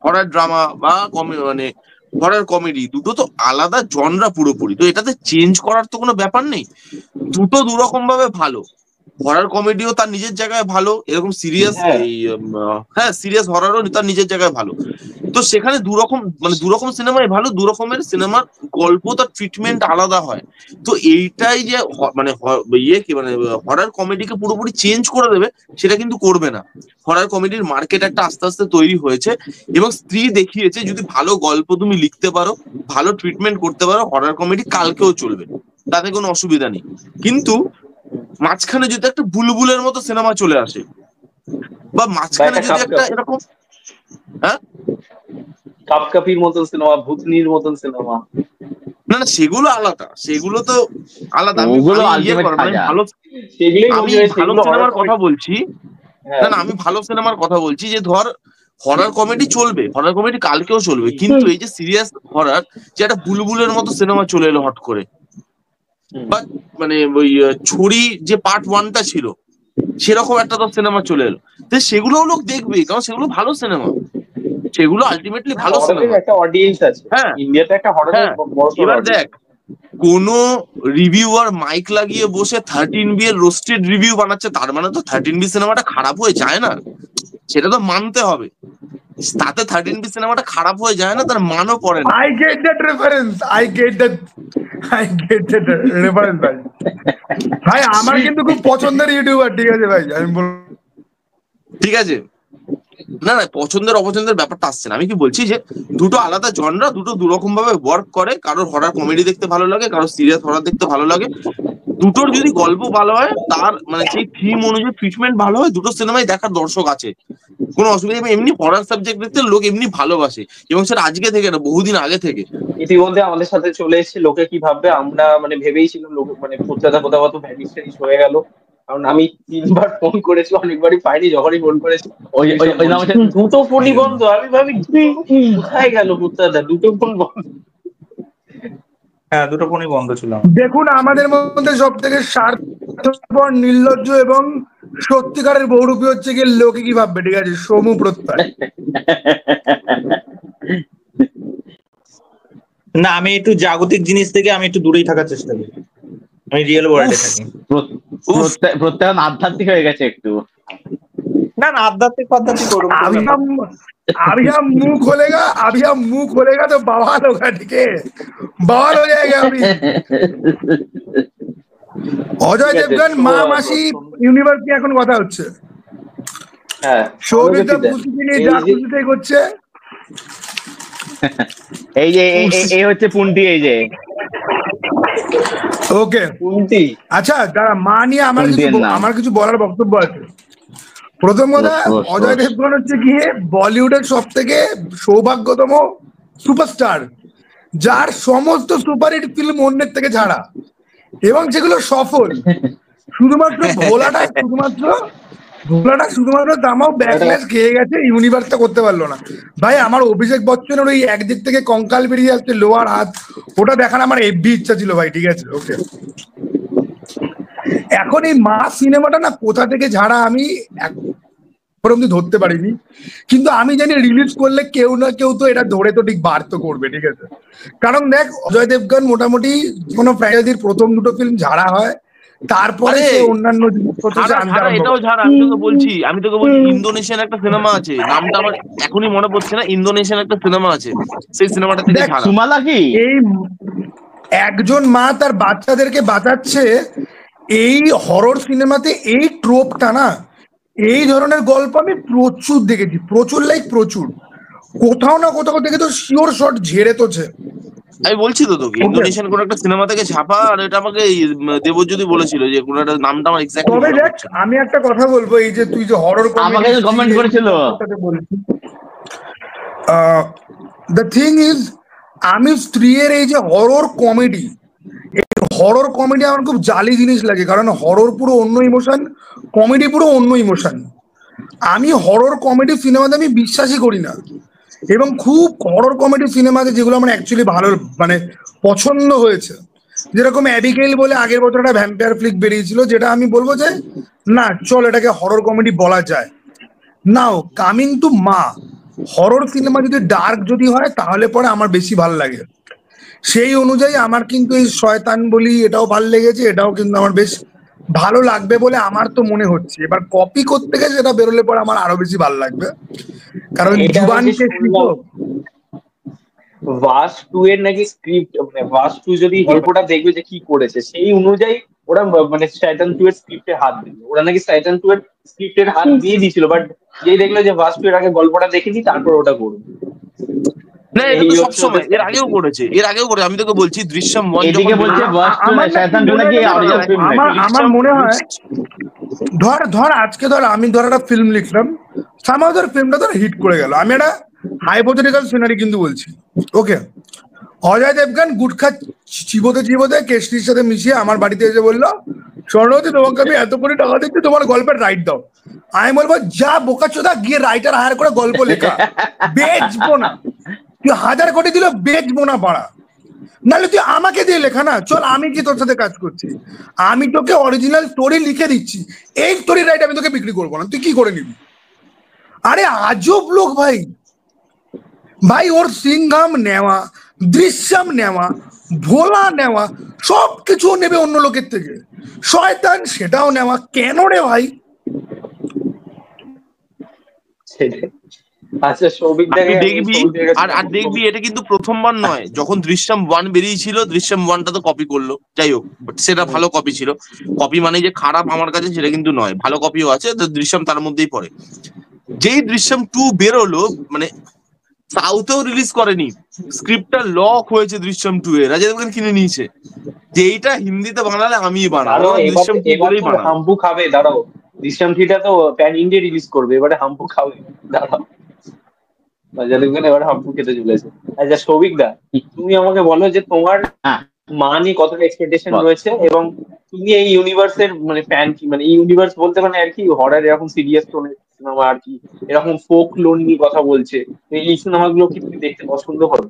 হরর ড্রামা বা মানে হরর কমেডি, দুটো তো আলাদা জনরা পুরোপুরি। তো এটাতে চেঞ্জ করার তো কোনো ব্যাপার নেই, দুটো দুরকম ভাবে ভালো। হরর কমেডিও তার নিজের জায়গায় ভালো, এরকম সিরিয়াস হ্যাঁ, হ্যাঁ সিরিয়াস হররও তার নিজের জায়গায় ভালো। তো সেখানে দুরকম সিনেমাই ভালো, দুরকমের সিনেমার গল্প, তার ট্রিটমেন্ট আলাদা হয়। তো এইটাই যে মানে ইয়ে কি মানে হরর কমেডিকে পুরোপুরি চেঞ্জ করে দেবে, সেটা কিন্তু করবে না। হরর কমেডির মার্কেট একটা আস্তে আস্তে তৈরি হয়েছে, এবং স্ত্রী দেখিয়েছে যদি ভালো গল্প তুমি লিখতে পারো, ভালো ট্রিটমেন্ট করতে পারো, হরর কমেডি কালকেও চলবে, তাতে কোনো অসুবিধা নেই। কিন্তু মাঝখানে যদি একটা বুলবুলের মতো সিনেমা চলে আসে, বা বা মাঝখানে একটা যদি একটা এরকম, হ্যাঁ, কাপকাপির মতন সিনেমা, ভূতনির মতন সিনেমা। না সেগুলো আলাদা, সেগুলো তো আলাদা। আমি ওগুলো আমি ইয়ে আলটিমেট কর মানে খাজা। সেগুলোই আমি বলছি ভাই, ভালো সেগুলো হরর সিনেমার কথা কমেডি। বলছি। হ্যাঁ, না, আমি ভালো সিনেমার কথা বলছি, যে ধর হরর কমেডি চলবে, হরর কমেডি কালকেও চলবে, কিন্তু এই যে সিরিয়াস হরর, যে একটা বুলবুলের মতো সিনেমা চলে এলো হট করে, বা মানে ওই ছুরি যে পার্ট 1টা ছিল, সেরকম একটা তো সিনেমা চলে এলো, তো সেগুলোও লোক দেখবে, কারণ সেগুলো ভালো সিনেমা, সেগুলো আলটিমেটলি ভালো হররের সিনেমা। একটা অডিয়েন্স আছে, হ্যাঁ, ইন্ডিয়াতে একটা হররের হ্যাঁ, বড় সড় এবার দেখ, অডিয়েন্স। কোনো রিভিউয়ার মাইক লাগিয়ে বসে 13B এর রোস্টেড রিভিউ বানাচ্ছে, তার মানে তো 13B সিনেমাটা খারাপ হয়ে যায় না, সেটা তো মানতে হবে। তাতে 13B সিনেমাটা খারাপ হয়ে যায় না, তার মানও পড়ে না। I get that reference. I get that reference ভাই। ভাই আমার কিন্তু খুব পছন্দের ইউটিউবার, ঠিক আছে ভাই, আমি বল। ঠিক আছে, না পছন্দের অপছন্দের ব্যাপারটা আসছে না, আমি কি বলছি যে দুটো আলাদা জনরা, দুটো দুরকম ভাবে ওয়ার্ক করে। কারোর হরর কমেডি দেখতে ভালো লাগে, কারোর সিরিয়াস হরর দেখতে ভালো লাগে। দুটোর যদি গল্প ভালো হয়, তার মানে সেই থিম অনুযায়ী ট্রিটমেন্ট ভালো হয়, দুটো সিনেমাই দেখার দর্শক আছে, কোনো অসুবিধা নেই। এমনি হরর সাবজেক্ট দেখতে লোক এমনি ভালোবাসে, এবং সেটা আজকে থেকে না, বহুদিন আগে থেকে। ইতিমধ্যে আমাদের সাথে চলে এসেছে, লোকে কি ভাববে, আমরা মানে ভেবেইছিলাম লোক মানে প্রত্যেকটা কোথাও কত ভ্যানিশ ট্যানিশ হয়ে গেল। কারণ আমি 3বার ফোন করেছি, অনেকবারই পাইনি, যখনই ফোন করেছি ওই ওই এইসব ওই বলছে, নামটা দুটো ফোনই বন্ধ। আমি ভাবি কোথায় গেল প্রত্যেকটা, দুটো ফোন বন্ধ। হ্যাঁ, দুটো ফোনই বন্ধ ছিল। দেখুন, আমাদের মধ্যে সব থেকে স্বার্থপর, নির্লজ্জ এবং সত্যিকারের বহুরূপী হচ্ছে গিয়ে লোকে কি ভাববে, ঠিক আছে, সমু প্রত্যয়। না, আমি একটু জাগতিক জিনিস থেকে আমি একটু দূরেই থাকার চেষ্টা করি, আমি রিয়েল ওয়ার্ল্ডে থাকি। প্রত্যেক আধ্যাত্মিক হয়ে গেছে একটু। না, আধ্যাত্মিক ওরকম কোনো अभी ব্যাপার हम अभी हम मुंह खोलेगा तो बवाल होगा, ठीक है, बवाल हो जाएगा अभी। অজয় ঠিক আছে, দেবগন মা মাসি ইউনিভার্স নিয়ে এখন কথা হচ্ছে। হ্যাঁ সৌভিকদা অনুগতিটা। পুষ্টি নিয়ে এই যা যে খুশি তাই করছে। এই যে এই হচ্ছে পুন্টি, এই যে ওকে কুন্তি। আচ্ছা, দাঁড়া, মা নিয়ে পুন্টির নাম। আমার কিছু বলার বক্তব্য আছে। প্রথম কথা, রোজ, অজয় রোজ। দেবগন হচ্ছে গিয়ে বলিউডের সব থেকে সৌভাগ্যতম সুপারস্টার, যার সমস্ত সুপারহিট ফিল্ম অন্যের থেকে ছাড়া, এবং যেগুলো সফল। শুধুমাত্র শুধুমাত্র দামাও ব্যাকল্যাশ খেয়ে গেছে, ইউনিভার্সটা করতে পারলো না। ভাই আমার অভিষেক বচ্চনের ওই একদিক থেকে কঙ্কাল বেরিয়ে যাচ্ছে, লোয়ার হাত, ওটা দেখার আমার এফবি ইচ্ছা ছিল ভাই, ঠিক আছে ওকে। এখন এই মা সিনেমাটা না কোথা থেকে ঝাড়া আমি এখন অব্দি ধরতে পারিনি, কিন্তু আমি জানি রিলিজ করলে কেউ না কেউ তো এটা ধরে তো ঠিক বার তো করবে, ঠিক আছে। কারণ দেখ, অজয় দেবগন মোটামুটি কোনো ফ্র্যাঞ্চাইজির প্রথম দুটো ফিল্ম ঝাড়া হয়, তারপরে আরে, সে অন্যান্য জিনিসপত্র ছাড়া আনতে ছাড়া আরম্ভ এটাও করে। ছাড়া, আমি তোকে বলছি ইন্দোনেশিয়ান একটা সিনেমা আছে, নামটা আমার এখনই মনে পড়ছে না, ইন্দোনেশিয়ান একটা সিনেমা আছে, সেই সিনেমাটা থেকে দেখ, ছাড়া। সুমালা কি? এই একজন মা তার বাচ্চাদেরকে বাঁচাচ্ছে, এই হরর সিনেমাতে এই ট্রোপটা না, এই ধরনের গল্প আমি প্রচুর দেখেছি, প্রচুর। কোথাও না কোথাও থেকে তো শিওর শট ঝেড়ে তোছে। আমি বলছি তো তোকে, ইন্দোনেশিয়ান কোন একটা সিনেমা থেকে ছাপা, আর এটা আমাকে দেবজ্যোতি বলেছিল যে কোন একটা নামটা আমার এক্স্যাক্টলি তবে মনে দেখ, পড়ছে না। আমি একটা কথা বলবো, এই যে তুই যে হরর আমাকে কমেন্ট করেছিল। দ্য থিং ইজ, আমি স্ত্রীর এই যে হরর কমেডি, আমার খুব জালি জিনিস লাগে, কারণ হরর পুরো অন্য ইমোশন, কমেডি পুরো অন্য ইমোশন। আমি হরর কমেডি সিনেমাতে আমি বিশ্বাসই করি না, এবং খুব হরর কমেডি সিনেমা আছে যেগুলো আমার অ্যাকচুয়ালি ভালো, মানে পছন্দ হয়েছে। যেরকম অ্যাবিগেল বলে আগের বছর একটা ভ্যাম্পায়ার ফ্লিক বেরিয়েছিল, যেটা আমি বলবো যে না, চল এটাকে হরর কমেডি বলা যায়। নাও কামিং টু মা, হরর সিনেমা যদি ডার্ক যদি হয় তাহলে পরে আমার বেশি ভালো লাগে। সেই অনুযায়ী আমার কিন্তু এই শয়তান বলি এটাও ভালো লেগেছে, এটাও কিন্তু আমার বেশ ভালো লাগবে বলে আমার তো মনে হচ্ছে। এবার কপি করতে গেলে সেটা বেরোলে পরে আমার আরো বেশি ভালো লাগবে, কারণ এটা আমি যে জুবানকে শুনলাম, ভাস 2 এর নাকি স্ক্রিপ্ট, মানে ভাস 2 যদি গল্পটা দেখবে যে কি করেছে সেই অনুযায়ী ওরা মানে টাইটান 2 এর স্ক্রিপ্টে হাত দিল। ওরা নাকি টাইটান 2 এর স্ক্রিপ্টের হাত দিয়ে দিয়েছিল, বাট যেই দেখলো যে ভাস 2 এর আগে গল্পটা দেখেছি তারপর ওটা করবে। না, এটা এই তো হচ্ছে সবসময়, ওদের এর আগেও করেছে। আমি তোকে বলছি দৃশ্যম 1 এদিকে যখন বলছে বেরোলো, শয়তান টু নাকি অরিজিনাল ফিল্ম নাকি? আমার মনে হয়, ধর আজকে আমি একটা ফিল্ম লিখলাম, সামাও ধর ফিল্মটা হিট করে গেল, আমি একটা হাইপোথেটিক্যাল সিনারি কিন্তু বলছি, ওকে। অজয় দেবগন গুটখা চিবোতে কেশরির সাথে মিশিয়ে আমার বাড়িতে এসে বললো, স্বর্ণবতী তোমাকে আমি এত কোটি টাকা দিচ্ছি, তোমার গল্পের রাইট দাও। আমি বলবো, যা বোকাচোদা, গিয়ে রাইটার হায়ার করে গল্প লেখা, বেচবো না। তুই 1000 কোটি দিল, বেচবো না পাড়া, নাহলে তুই আমাকে দিয়ে লেখা না, চল আমি কি তোর সাথে কাজ করছি, আমি তোকে অরিজিনাল স্টোরি লিখে দিচ্ছি, এই স্টোরি রাইট আমি তোকে বিক্রি করবো না, তুই কি করে নিবি? আরে আজব লোক ভাই, ওর সিংঘাম নেওয়া, দৃশ্যম নেওয়া, ভোলা নেওয়া, সবকিছু নেবে অন্য লোকের থেকে, শয়তান সেটাও নেওয়া, কেন রে ভাই? সেটাই। আচ্ছা সৌভিক তুই দেখবি, আর দেখবি এটা কিন্তু প্রথমবার নয়, যখন দৃশ্যম 1 বেরিয়েছিল, দৃশ্যম 1টা তো কপি করলো, যাই হোক, বাট সেটা ভালো কপি ছিল। কপি মানে যে খারাপ আমার কাছে সেটা কিন্তু নয়, ভালো কপিও আছে, তো দৃশ্যম তার মধ্যেই পড়ে। যেই দৃশ্যম 2 বেরোলো, মানে সাউথেও রিলিজ করেনি, স্ক্রিপ্টটা লক হয়েছে দৃশ্যম 2 এর, অজয় দেবগন কিনে নিয়েছে যে এইটা হিন্দিতে বানালে আমি বানাবো, দৃশ্যম 2 বলেই বানাবো। হাম্পু খাবে, দাঁড়াও, দৃশ্যম 3টা তো প্যান ইন্ডিয়া রিলিজ করবে, এবারে হাম্পু খাবে, দাঁড়াও, অজয় দেবগন এবারে হাম্পু খেতে চলেছে। আচ্ছা সৌভিক দা, তুমি আমাকে বলো যে তোমার হ্যাঁ। মা নিয়ে কতটা এক্সপেকটেশন রয়েছে, এবং তুমি এই ইউনিভার্সের মানে ফ্যান কি, মানে এই ইউনিভার্স বলতে মানে আর কি হরর এরকম সিরিয়াস টোনের সিনেমা আর কি, এরকম ফোক লোন নিয়ে কথা বলছে, এই সিনেমাগুলো কি তুমি দেখতে পছন্দ করো?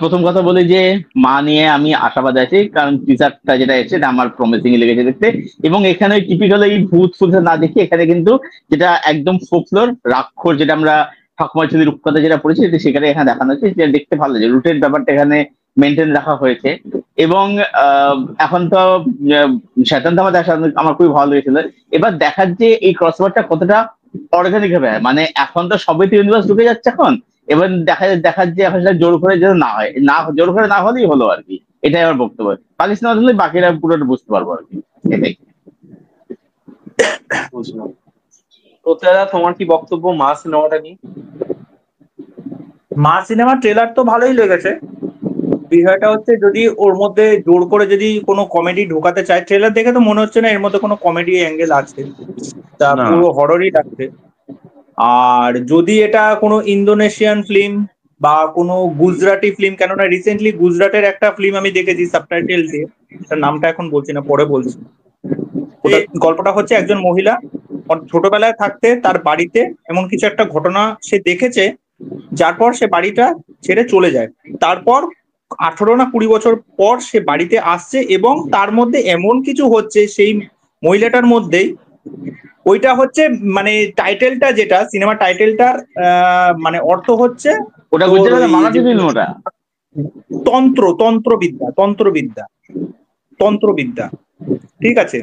প্রথম কথা বলি যে মা নিয়ে আমি আশাবাদ আছি, কারণ টিজারটা যেটা এসেছে এটা আমার প্রমিসিং লেগেছে দেখতে, এবং এখানে টিপিক্যাল এই ভূত ফুত না দেখি, এখানে কিন্তু যেটা একদম ফোকলোর রাক্ষস, যেটা আমরা ঠাকুমার ছবি রূপকথা যেটা পড়েছি সেখানে এখানে দেখানো হচ্ছে, যেটা দেখতে ভালো লাগে, রুটের ব্যাপারটা এখানে মেনটেন রাখা হয়েছে। এবং এখন তো শয়তান তো আমার খুবই ভালো লেগেছিল। এবার দেখার যে এই ক্রসওভারটা কতটা অর্গানিক হবে, মানে এখন তো সবই তো ইউনিভার্স ঢুকে যাচ্ছে এখন, এবার দেখার যে এখন সেটা জোর করে যেন না হয়, না জোর করে না হলেই হলো আর কি, এটাই আমার বক্তব্য। বাকি সিনেমা দেখলে বাকিরা পুরোটা বুঝতে পারবো আর কি, এটাই। বুঝলাম। প্রত্যেকটা তোমার কি বক্তব্য মা সিনেমাটা নিয়ে? মা সিনেমা ট্রেলার তো ভালোই লেগেছে। বিষয়টা হচ্ছে যদি ওর মধ্যে জোর করে যদি কোনো কমেডি ঢোকাতে চায়, ট্রেলার দেখে তো মনে হচ্ছে না এর মধ্যে কোনো কমেডি অ্যাঙ্গেল আছে, তা না। পুরো হররই লাগছে। আর যদি এটা কোনো ইন্দোনেশিয়ান ফিল্ম বা কোনো গুজরাটি ফিল্ম, কেননা রিসেন্টলি গুজরাটের একটা ফিল্ম আমি দেখেছি সাবটাইটেল দিয়ে, তার নামটা এখন বলছি না, পরে বলছি। ওটা গল্পটা হচ্ছে একজন মহিলা ওর ছোটবেলায় থাকতে তার বাড়িতে এমন কিছু একটা ঘটনা সে দেখেছে, যার পর সে বাড়িটা ছেড়ে চলে যায়। তারপর 18 না 20 বছর পর সে বাড়িতে আসছে এবং তার মধ্যে এমন কিছু হচ্ছে সেই মহিলাটার মধ্যেই, ওইটা হচ্ছে মানে টাইটেলটা, যেটা সিনেমা টাইটেলটার মানে অর্থ হচ্ছে ওটা তোর গুজরাটের ওই মারাঠি যে ফিল্ম ওটা। তন্ত্রবিদ্যা, ঠিক আছে।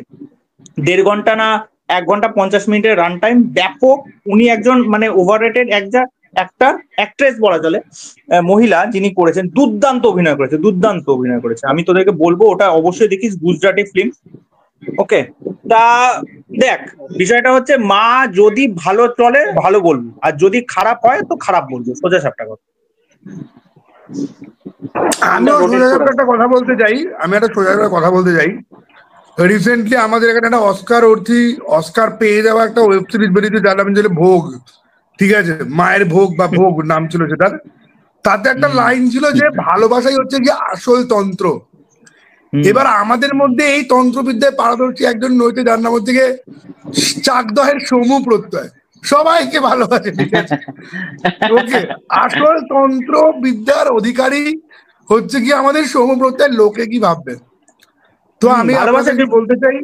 1.5 ঘন্টা না 1 ঘন্টা 50 মিনিটের রান টাইম, ব্যাপক। উনি একজন মানে ওভার রেটেড একটা অ্যাক্ট্রেস বলা চলে, মহিলা, যিনি করেছেন দুর্দান্ত অভিনয় করেছে। আমি তোদেরকে বলবো ওটা অবশ্যই দেখিস, গুজরাটি ফিল্ম। ওকে, তা দেখ, বিষয়টা হচ্ছে মা যদি ভালো চলে ভালো বলবো, আর যদি খারাপ হয় তো খারাপ বলবো, সোজা সাপটা কথা। আমিও rotate সোজা করে একটা কথা বলতে চাই, রিসেন্টলি আমাদের এখানে একটা অস্কার পেয়ে যাওয়া একটা ওয়েব সিরিজ বেরিয়েছে, যার নাম ছিল ভোগ, ঠিক আছে, মায়ের ভোগ বা ভোগ নাম ছিল সেটার। তাতে একটা লাইন ছিল যে ভালোবাসাই হচ্ছে কি আসল তন্ত্র। এবার আমাদের মধ্যে এই তন্ত্রবিদ্যায় পারদর্শী একজন রয়েছে, যার নাম হচ্ছে গিয়ে চাকদহের সৌম্য প্রত্যয়, সবাইকে ভালোবাসে, ঠিক আছে। ওকে, আসল তন্ত্র বিদ্যার অধিকারী হচ্ছে কি আমাদের সৌম্য প্রত্যয়, লোকে কি ভাববে। তো আমি আপনাদেরকে বলতে চাই,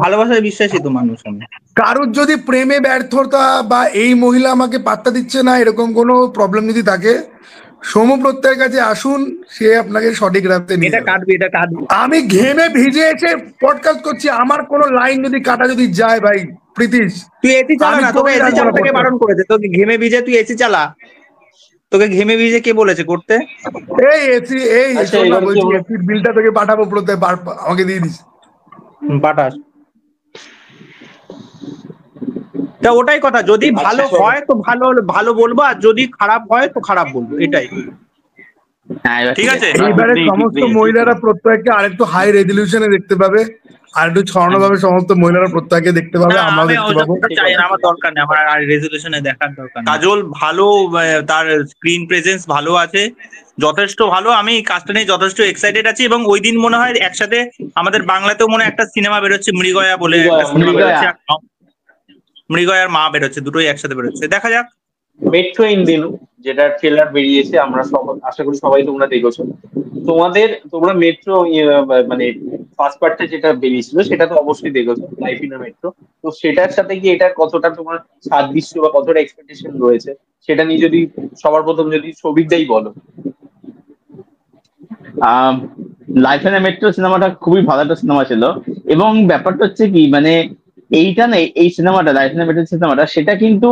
ভালোবাসায় বিশ্বাসী তো মানুষ আমি। কারুর যদি প্রেমে ব্যর্থতা বা এই মহিলা আমাকে পাত্তা দিচ্ছে না এরকম কোনো প্রবলেম যদি থাকে, সৌম্য প্রত্যয়ের কাছে আসুন, সে আপনাকে সঠিক রাস্তে নিয়ে এটা যাবে। কাটবি। আমি ঘেমে ভিজে এসে পডকাস্ট করছি, আমার কোনো লাইন যদি কাটা যদি যায় ভাই প্রীতিশ, তুই এসি চালা আমি না, তোকে করেই এসি রাখবো না চালাতে কে podcast। বারণ করেছে? তোকে ঘেমে ভিজে তুই এসি চালা, তোকে ঘেমে ভিজে কে বলেছে করতে? এই এসি, এই আচ্ছা, শোন না, এবার কি বলছি আমরা এসির বিলটা তোকে পাঠাবো, প্রত্যেক আমাকে দিয়ে দিস। পাঠাস। তা ওটাই কথা, যদি ভালো আচ্ছা, হয় তো ভালো বলবো, আর যদি খারাপ হয় তো খারাপ বলবো, এটাই। হ্যাঁ, এবার ঠিক আছে। এইবারে সমস্ত মহিলারা প্রত্যেককে আরেকটু হাই রেজলিউশনে দেখতে পাবে, আর একটু ছড়ানো ভাবে সমস্ত মহিলারা প্রত্যেককে দেখতে পাবে, না, আমরাও আমি দেখতে ওসব পাবো। চাই না, আমার দরকার নেই, আমার আর রেজলিউশনে দেখার দরকার নেই। কাজল ভালো, তার স্ক্রিন প্রেজেন্স ভালো আছে, যথেষ্ট ভালো। আমি কাজটা নিয়ে যথেষ্ট এক্সাইটেড আছি, এবং ওই দিন মনে হয় একসাথে আমাদের বাংলাতেও মনে হয় একটা সিনেমা বেরোচ্ছে, মৃগয়া বলে একটা সিনেমা মৃগয়া। বেরোচ্ছে, মৃগয়ার মা বেরোচ্ছে, দুটোই একসাথে বেরোচ্ছে, দেখা যাক। মেট্রো ইন্ডিয়ানো, যেটা ট্রেলার বেরিয়েছে, আমরা আশা করি সবাই তোমরা দেখেছো। তোমরা মেট্রো মানে ফার্স্ট পার্টটা যেটা বেরিয়েছিল সেটা তো অবশ্যই দেখেছো, লাইফ ইন মেট্রো। তো সেটার সাথে কি এটা কতটা তোমার সাদৃশ্য বা কতটা এক্সপেকটেশন রয়েছে, সেটা নিয়ে যদি সবার প্রথম যদি সবিকদাই বলো। লাইফ অ্যান্ড মেট্রো সিনেমাটা খুবই ভালো একটা সিনেমা ছিল, এবং ব্যাপারটা হচ্ছে কি মানে এইটা না, এই সিনেমাটা লাইফ অ্যান্ড মেট্রো সিনেমাটা সেটা কিন্তু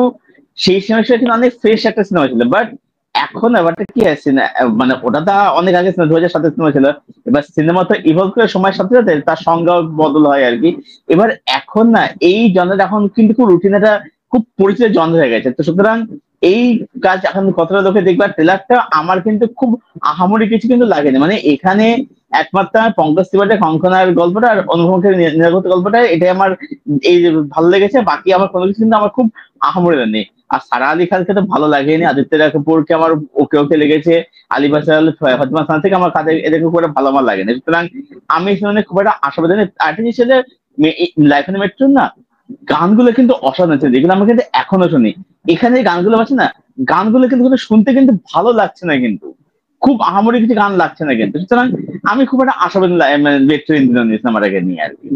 সেই সময় কিন্তু অনেক ফ্রেশ একটা সিনেমা ছিল। বাট এখন ব্যাপারটা কি আছে না, মানে ওটা তো অনেক আগে 2007 সিনেমা ছিল। এবার সিনেমা তো ইভলভ করে সময়ের সাথে সাথে তার সংজ্ঞা বদল হয় আর কি। এবার এখন না এই জনরা এখন কিন্তু খুব রুটিন একটা খুব পরিচিত জন হয়ে গেছে। তো সুতরাং এই কাজ এখন কতটা লোকে দেখবার, ট্রেলারটা আমার কিন্তু খুব আহামরি কিছু কিন্তু লাগেনি। মানে এখানে একমাত্র পঙ্কজ ত্রিপাঠী কঙ্কনার গল্পটা আর অনুভবের নিরাপত্তা গল্পটা, এটাই আমার এই যে ভালো লেগেছে। বাকি আমার কোনো কিছু কিন্তু আমার খুব আহামরি লাগেনি। আর সারা আলী খানকে তো ভালো লাগেনি, আদিত্য কাপুরকে আমার ওকে লেগেছে, আলী বাসাল, ফাতিমা খান থেকে আমার কাছে এদেরকে খুব একটা ভালো আমার লাগেনি। সুতরাং আমি শুনে খুব একটা আশাবাদী নেই। আরেকটা জিনিস হচ্ছে লাইফ অ্যান্ড মেট্রো না, গানগুলো কিন্তু অসাধারণ ছিল, যেগুলো আমরা কিন্তু এখনো শুনি। এখানে যে গানগুলো আছে না, গানগুলো কিন্তু শুনতে কিন্তু ভালো লাগছে না, কিন্তু খুব আহামরি কিছু গান লাগছে না কিন্তু। সুতরাং আমি খুব একটা আশাবাদী মেট্রো ইন্দ্রনীল সিনেমাটাকে নিয়ে আর কি।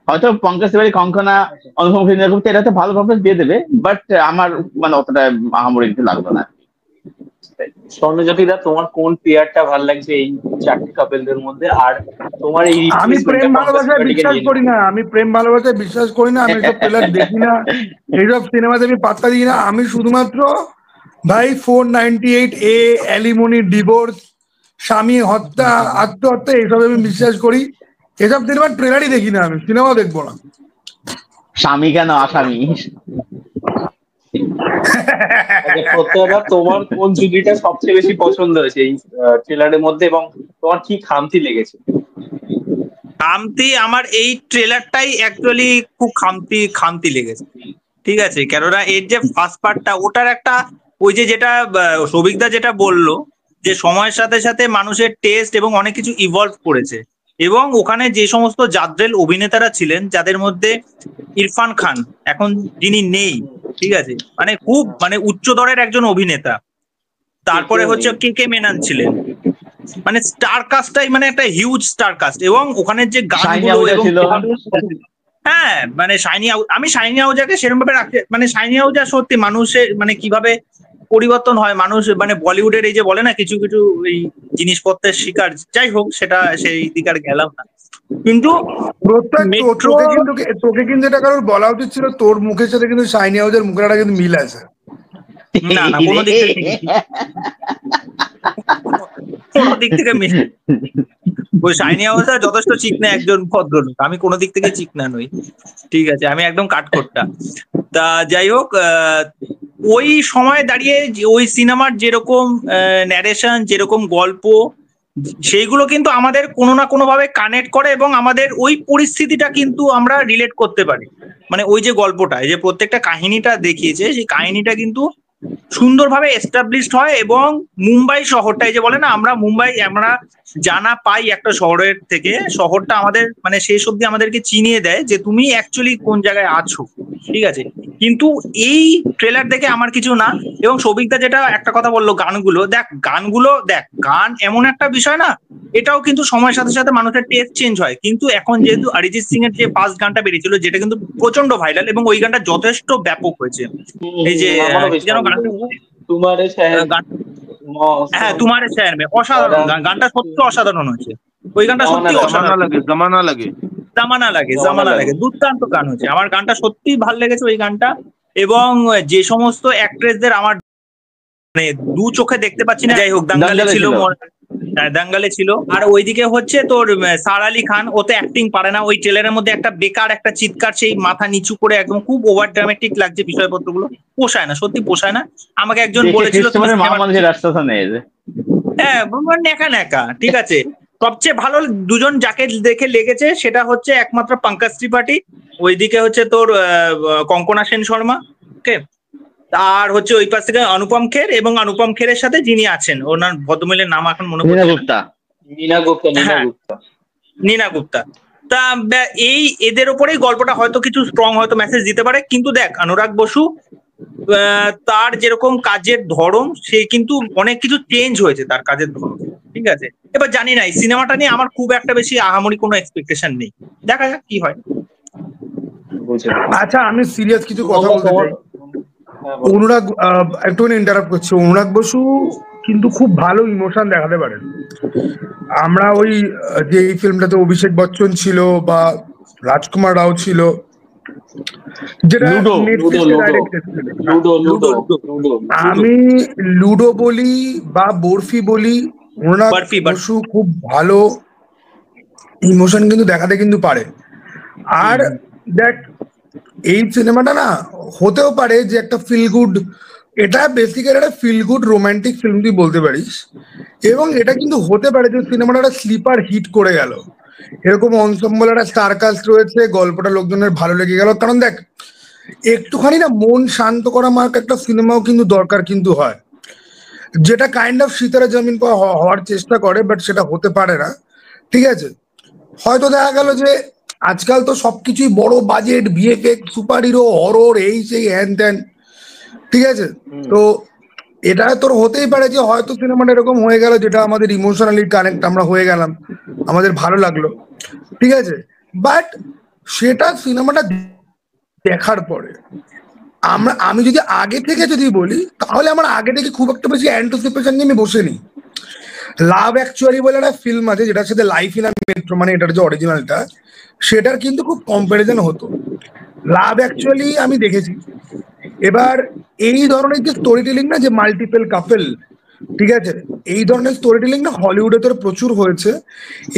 হয়তো পঙ্কজ ত্রিপাঠী কঙ্কনা অনুভব এটা তো ভালো পারফরমেন্স দিয়ে দেবে, বাট আমার মানে অতটা আহামরি কিছু লাগলো না। স্বর্ণজ্যোতিদা, তোমার কোন পেয়ারটা ভালো লাগছে এই চারটি কাপেলদের মধ্যে? আর তোমার এই আমি প্রেম রিপ্লেসমেন্টটা পঙ্কজ ভালোবাসায় ত্রিপাঠীকে বিশ্বাস নিয়ে করি না, আমি এইসব ট্রেলার দেখি না, এইসব সিনেমাতে আমি পাত্তা দিই না। আমি শুধুমাত্র ভাই 498A, অ্যালিমনি ডিভোর্স, স্বামী হত্যা, আত্মহত্যা, এইসব আমি বিশ্বাস করি। এসব সিনেমার ট্রেলারই দেখি না, আমি সিনেমা দেখবো না। স্বামী কেন আসামি? প্রত্যেকটা তোমার কোন জুটিটা সবচেয়ে বেশি পছন্দ হয়েছে এই ট্রেলারের মধ্যে, এবং তোমার কি খামতি লেগেছে? খামতি আমার এই ট্রেলারটাই অ্যাকচুয়ালি খুব খামতি লেগেছে, ঠিক আছে? কেননা এর যে ফার্স্ট পার্টটা, ওটার একটা ওই যে যেটা সৌভিকদা যেটা বললো, যে সময়ের সাথে সাথে মানুষের টেস্ট এবং অনেক কিছু ইভলভ করেছে, এবং ওখানে যে সমস্ত জাদ্রেল অভিনেতারা ছিলেন, যাদের মধ্যে ইরফান খান এখন যিনি নেই, ঠিক আছে, মানে খুব মানে উচ্চদরের একজন অভিনেতা। তারপরে হচ্ছে কে মেনন ছিলেন, মানে স্টার কাস্টটাই মানে একটা হিউজ স্টার কাস্ট, এবং ওখানের যে গানগুলো এবং হ্যাঁ মানে আমি শাইনি আহুজাকে সেরকম ভাবে রাখতে, মানে শাইনি আহুজা সত্যি মানুষের মানে কিভাবে পরিবর্তন হয়, মানুষ মানে বলিউডের এই যে বলে না কিছু কিছু এই জিনিসপত্রের শিকার, যাই হোক সেটা সেই দিকে আর গেলাম না। কিন্তু তোকে কিন্তু এটা কারোর বলা উচিত ছিল, তোর মুখের সাথে কিন্তু শাইনি আহুজার মুখের একটা কিন্তু মিল আছে। না না, কোনো দিক থেকে কোনো দিক থেকে ওই শাইনি আহুজা যথেষ্ট চিকনা একজন ভদ্রলোক, আমি কোনো দিক থেকে চিকনা নই, ঠিক আছে, আমি একদম কাঠখোট্টা। তা যাই হোক, ওই সময় দাঁড়িয়ে ওই সিনেমার যেরকম ন্যারেশন, যেরকম গল্প, সেইগুলো কিন্তু আমাদের কোনো না কোনো ভাবে কানেক্ট করে, এবং আমাদের ওই পরিস্থিতিটা কিন্তু আমরা রিলেট করতে পারি। মানে ওই যে গল্পটা, এই যে প্রত্যেকটা কাহিনীটা দেখিয়েছে, সেই কাহিনীটা কিন্তু সুন্দরভাবে এস্টাবলিশড হয়, এবং মুম্বাই শহরটা, এই যে বলে না আমরা মুম্বাই আমরা জানা পাই একটা শহরের থেকে, শহরটা আমাদের মানে শেষ অব্দি আমাদেরকে চিনিয়ে দেয় যে তুমি অ্যাকচুয়ালি কোন জায়গায় আছো, ঠিক আছে। কিন্তু এই ট্রেলার দেখে আমার কিছু না, এবং সৌভিকদা যেটা একটা কথা বললো, গানগুলো দেখ, গান এমন একটা বিষয় না, এটাও কিন্তু সময়ের সাথে সাথে মানুষের টেস্ট চেঞ্জ হয়। কিন্তু এখন যেহেতু অরিজিৎ সিং এর যে ফার্স্ট গানটা বেরিয়েছিল, যেটা কিন্তু প্রচন্ড ভাইরাল, এবং ওই গানটা যথেষ্ট ব্যাপক হয়েছে, এই যে যেন হ্যাঁ তোমারে শহর মে, অসাধারণ গানটা, সত্যি অসাধারণ হয়েছে ওই গানটা, সত্যি অসাধারণ লাগে, জামানা লাগে, দুর্দান্ত গান হয়েছে। আমার গানটা সত্যি ভালো লেগেছে ওই গানটা, এবং যে সমস্ত অ্যাক্ট্রেসদের আমার মানে দু চোখে দেখতে পাচ্ছি না, যাই হোক দাঙ্গালে ছিল। আর ওইদিকে হচ্ছে তোর সারা আলী খান, ও তো অ্যাক্টিং পারে না, ওই ট্রেলারের মধ্যে একটা বেকার একটা চিৎকার, সেই মাথা নিচু করে একদম খুব ওভার ড্রামেটিক লাগছে, বিষয়পত্রগুলো পোষায় না, সত্যি পোষায় না। আমাকে একজন বলেছিল হ্যাঁ নেকা নেকা, ঠিক আছে। সবচেয়ে ভালো দুজন যাকে দেখে লেগেছে সেটা হচ্ছে একমাত্র পঙ্কজ ত্রিপাঠী, ওইদিকে হচ্ছে তোর কঙ্কনা সেন শর্মা, ওকে, আর হচ্ছে ওই পাশ থেকে অনুপম খের, এবং অনুপম খেরের সাথে যিনি আছেন, ওনার ভদ্রমহিলার নাম এখন মনে পড়ছে, নীনা গুপ্তা। তা এই এদের ওপরেই গল্পটা হয়তো কিছু স্ট্রং হয়তো মেসেজ দিতে পারে। কিন্তু দেখ, অনুরাগ বসু তার যেরকম কাজের ধরন, সে কিন্তু অনেক কিছু চেঞ্জ হয়েছে তার কাজের ধরন, ঠিক আছে। এবার জানি না, এই সিনেমাটা নিয়ে আমার খুব একটা বেশি আহামরি কোনো এক্সপেকটেশন নেই, দেখা যাক কি হয়। আচ্ছা, আমি সিরিয়াস কিছু কথা বলতে চাই। অনুরাগ, একটুখানি ইন্টারাপ্ট করছি, অনুরাগ বসু কিন্তু খুব ভালো ইমোশন দেখাতে পারেন। আমরা ওই যে এই ফিল্মটাতে অভিষেক বচ্চন ছিল বা রাজকুমার রাও ছিল, যেটা আমি লুডো বলি বা বরফি বলি, অনুরাগ বসু খুব ভালো ইমোশন কিন্তু দেখাতে কিন্তু পারে। আর দেখ, এই সিনেমাটা না হতেও পারে যে একটা ফিল গুড, এটা বেসিক্যালি একটা ফিল গুড রোমান্টিক ফিল্ম তুই বলতে পারিস, এবং এটা কিন্তু হতে পারে যে সিনেমাটা একটা স্লিপার হিট করে গেল, এরকম অনসম্বল একটা স্টার কাস্ট রয়েছে, গল্পটা লোকজনের ভালো লেগে গেল। কারণ দেখ, একটুখানি না মন শান্ত করা মার্ক একটা সিনেমাও কিন্তু দরকার কিন্তু হয়, যেটা কাইন্ড অফ সিতারা জমিন পর হওয়ার চেষ্টা করে, বাট সেটা হতে পারে না, ঠিক আছে। হয়তো দেখা গেল যে আজকাল তো সবকিছুই বড় budget, VFX, super hero, horror, এই সেই হ্যান ত্যান, ঠিক আছে। তো এটা তোর হতেই পারে যে হয়তো সিনেমাটা এরকম হয়ে গেল যেটা আমাদের ইমোশনালি কানেক্ট আমরা হয়ে গেলাম, আমাদের ভালো লাগলো, ঠিক আছে। বাট সেটা সিনেমাটা দেখার পরে আমি যদি আগে থেকে যদি বলি, তাহলে আমার আগে থেকে খুব একটা বেশি অ্যান্টিসিপেশন নিয়ে আমি বসে নিই। লাভ অ্যাকচুয়ালি বলে একটা ফিল্ম আছে, যেটার সাথে লাইফ ইন আ মেট্রো, মানে এটার যে অরিজিনালটা, সেটার কিন্তু খুব কম্পারিজন হতো। লাভ অ্যাকচুয়ালি আমি দেখেছি। এবার এই ধরনের যে স্টোরি টেলিং না, যে মাল্টিপল কাপল, ঠিক আছে, এই ধরনের স্টোরি টেলিং না হলিউডে তোর প্রচুর হয়েছে,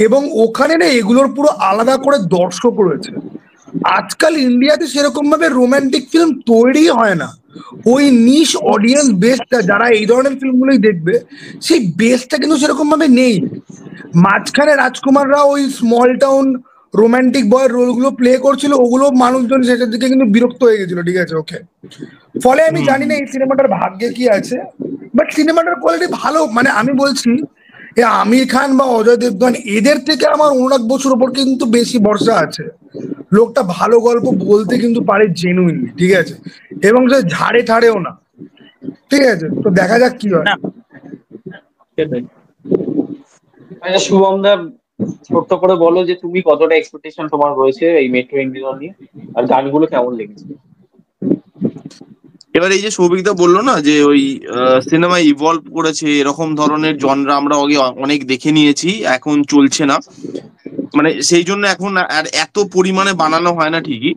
এবং ওখানে না এগুলোর পুরো আলাদা করে দর্শক রয়েছে। আজকাল ইন্ডিয়াতে সেরকম ভাবে রোমান্টিক ফিল্ম তৈরি হয় না। ওই নিশ অডিয়েন্স বেসটা যারা এই ধরনের ফিল্মগুলোই দেখবে, সেই বেসটা কিন্তু সেরকম ভাবে নেই। মাঝখানে রাজকুমাররা ওই স্মল টাউন রোমান্টিক বয়ের রোলগুলো প্লে করছিল, ওগুলো মানুষজন সেটার দিকে কিন্তু বিরক্ত হয়ে গেছিল, ঠিক আছে, ওকে। ফলে আমি জানি না এই সিনেমাটার ভাগ্যে কি আছে, বাট সিনেমাটার কোয়ালিটি ভালো। মানে আমি বলছি, এ আমির খান বা অজয় দেবগন এদের থেকে আমার অনুরাগ বসুর ওপর কিন্তু বেশি ভরসা আছে। লোকটা ভালো গল্প বলতে কিন্তু পারে জেনুইনলি, ঠিক আছে, এবং সে ঝাড়ে ঠাড়েও না, ঠিক আছে। তো দেখা যাক কি হয়। না সেটাই। আচ্ছা শুভম দা, ছোট্ট করে বলো যে তুমি কতটা এক্সপেকটেশন তোমার রয়েছে এই মেট্রো ইন্ডিয়া নিয়ে, আর গানগুলো কেমন লেগেছে? এবার এই যে সৌভিকদা বললো না যে ওই সিনেমা ইভলভ করেছে, এরকম ধরনের জনরা আমরা আগে অনেক দেখে নিয়েছি, এখন চলছে না, মানে সেই জন্য এখন আর এত পরিমাণে বানানো হয় না ঠিকই।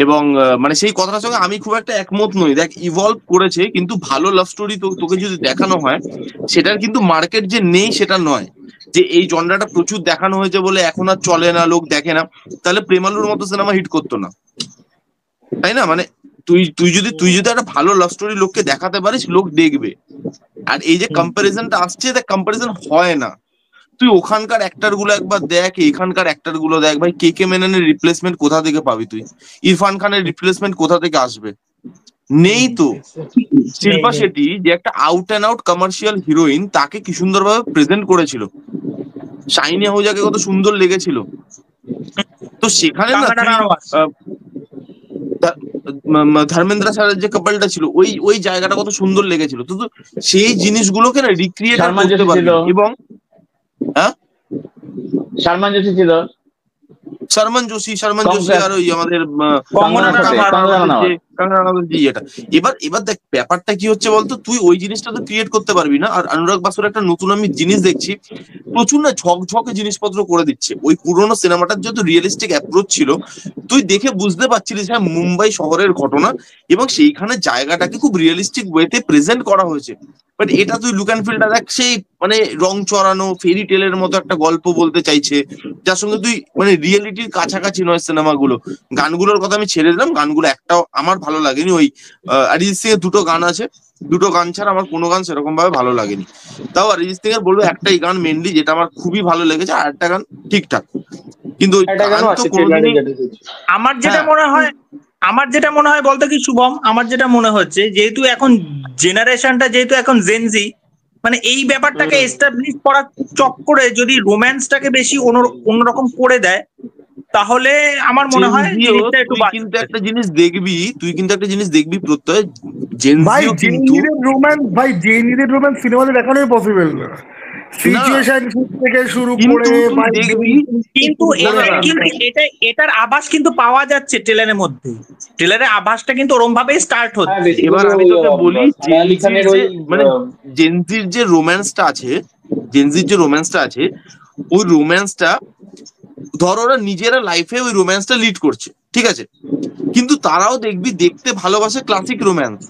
এবং মানে সেই কথাটার সঙ্গে আমি খুব একটা একমত নই। দেখ, ইভলভ করেছে, কিন্তু ভালো লাভ স্টোরি তোকে যদি দেখানো হয়, সেটার কিন্তু মার্কেট যে নেই সেটা নয়। যে এই জনরাটা প্রচুর দেখানো হয়েছে বলে এখন আর চলে না, লোক দেখে না, তাহলে প্রেমালুর মতো সিনেমা হিট করতো না, তাই না? মানে তুই যদি একটা ভালো লাভ স্টোরি লোককে দেখাতে পারিস, লোক দেখবে। আর এই যে কম্পারিজনটা আসছে, দেখ কম্পারিজন হয় না। তুই ওখানকার অ্যাক্টর গুলো একবার দেখ, এখানকার অ্যাক্টর গুলো দেখ ভাই। কে মেননের রিপ্লেসমেন্ট কোথা থেকে পাবি তুই? ইরফান খানের রিপ্লেসমেন্ট কোথা থেকে আসবে? নেই তো। শিল্পা শেট্টি যে একটা out and out commercial heroine, তাকে কি সুন্দরভাবে প্রেজেন্ট করেছিল। শাইনি আহুজাকে কত সুন্দর লেগেছিল। তো সেখানে না ধর্মেন্দ্র স্যারের যে কাপলটা ছিল, ওই জায়গাটা কত সুন্দর লেগেছিল। তো সেই জিনিসগুলোকে না রিক্রিয়েট করতে পারবি। এবং হ্যাঁ, সালমান যোশী ছিল, শর্মন যোশী আর ওই আমাদের কঙ্গনা কাঙ্গনা এটা। এবার দেখ ব্যাপারটা কি হচ্ছে বলতো, তুই ওই জিনিসটা তো ক্রিয়েট করতে পারবি না। আর অনুরাগ বাসুর একটা নতুন আমি জিনিস দেখছি, প্রচুর না ঝকঝকে জিনিসপত্র করে দিচ্ছে। ওই পুরোনো সিনেমাটার যত রিয়েলিস্টিক অ্যাপ্রোচ ছিল, তুই দেখে বুঝতে পারছিলিস হ্যাঁ মুম্বাই শহরের ঘটনা, এবং সেইখানে জায়গাটাকে খুব রিয়েলিস্টিক ওয়েতে প্রেজেন্ট করা হয়েছে। বাট এটা তুই লুক অ্যান্ড ফিলটা দেখ, সেই মানে রং চড়ানো ফেরি টেলের মতো একটা গল্প বলতে চাইছে, যার সঙ্গে তুই মানে রিয়েলিটির কাছাকাছি নয় সিনেমাগুলো। গানগুলোর কথা আমি ছেড়ে দিলাম, গানগুলো একটাও আমার ভালো লাগেনি। ওই অরিজিৎ সিং এর দুটো গান আছে, দুটো গান ছাড়া আমার কোনো গান সেরকম ভাবে ভালো লাগেনি। তাও অরিজিৎ সিং এর বলবো একটাই গান মেনলি যেটা আমার খুবই ভালো লেগেছে, আর একটা গান ঠিকঠাক। কিন্তু ওই গান তো কোনোদিনই আমার যেটা মনে হয়, বলতে কি শুভম, আমার যেটা মনে হচ্ছে, যেহেতু এখন জেনারেশনটা যেহেতু এখন জেনজি, মানে এই ব্যাপারটাকে এস্টাবলিশ করার চক্করে যদি রোম্যান্সটাকে বেশি অন্যরকম করে দেয়, তাহলে আমার মনে হয় জিনিসটা একটু তুই কিন্তু একটা জিনিস দেখবি প্রত্যয়, জেনজিও কিন্তু ভাই জেনিদের রোম্যান্স সিনেমাতে দেখানোই পসিবল না। সিচুয়েশন থেকে শুরু করে দেখবি, কিন্তু এটার আভাস কিন্তু পাওয়া যাচ্ছে ট্রেলারের মধ্যে। ট্রেলারের আভাসটা কিন্তু ওরম ভাবেই স্টার্ট হচ্ছে। এবার আমি তোকে বলি, মানে জেনজির যে রোম্যান্সটা আছে, ওই রোম্যান্সটা ধর ওরা নিজেরা লাইফে ওই রোম্যান্সটা লিড করছে, ঠিক আছে, কিন্তু তারাও দেখবি দেখতে ভালোবাসে ক্লাসিক রোম্যান্স।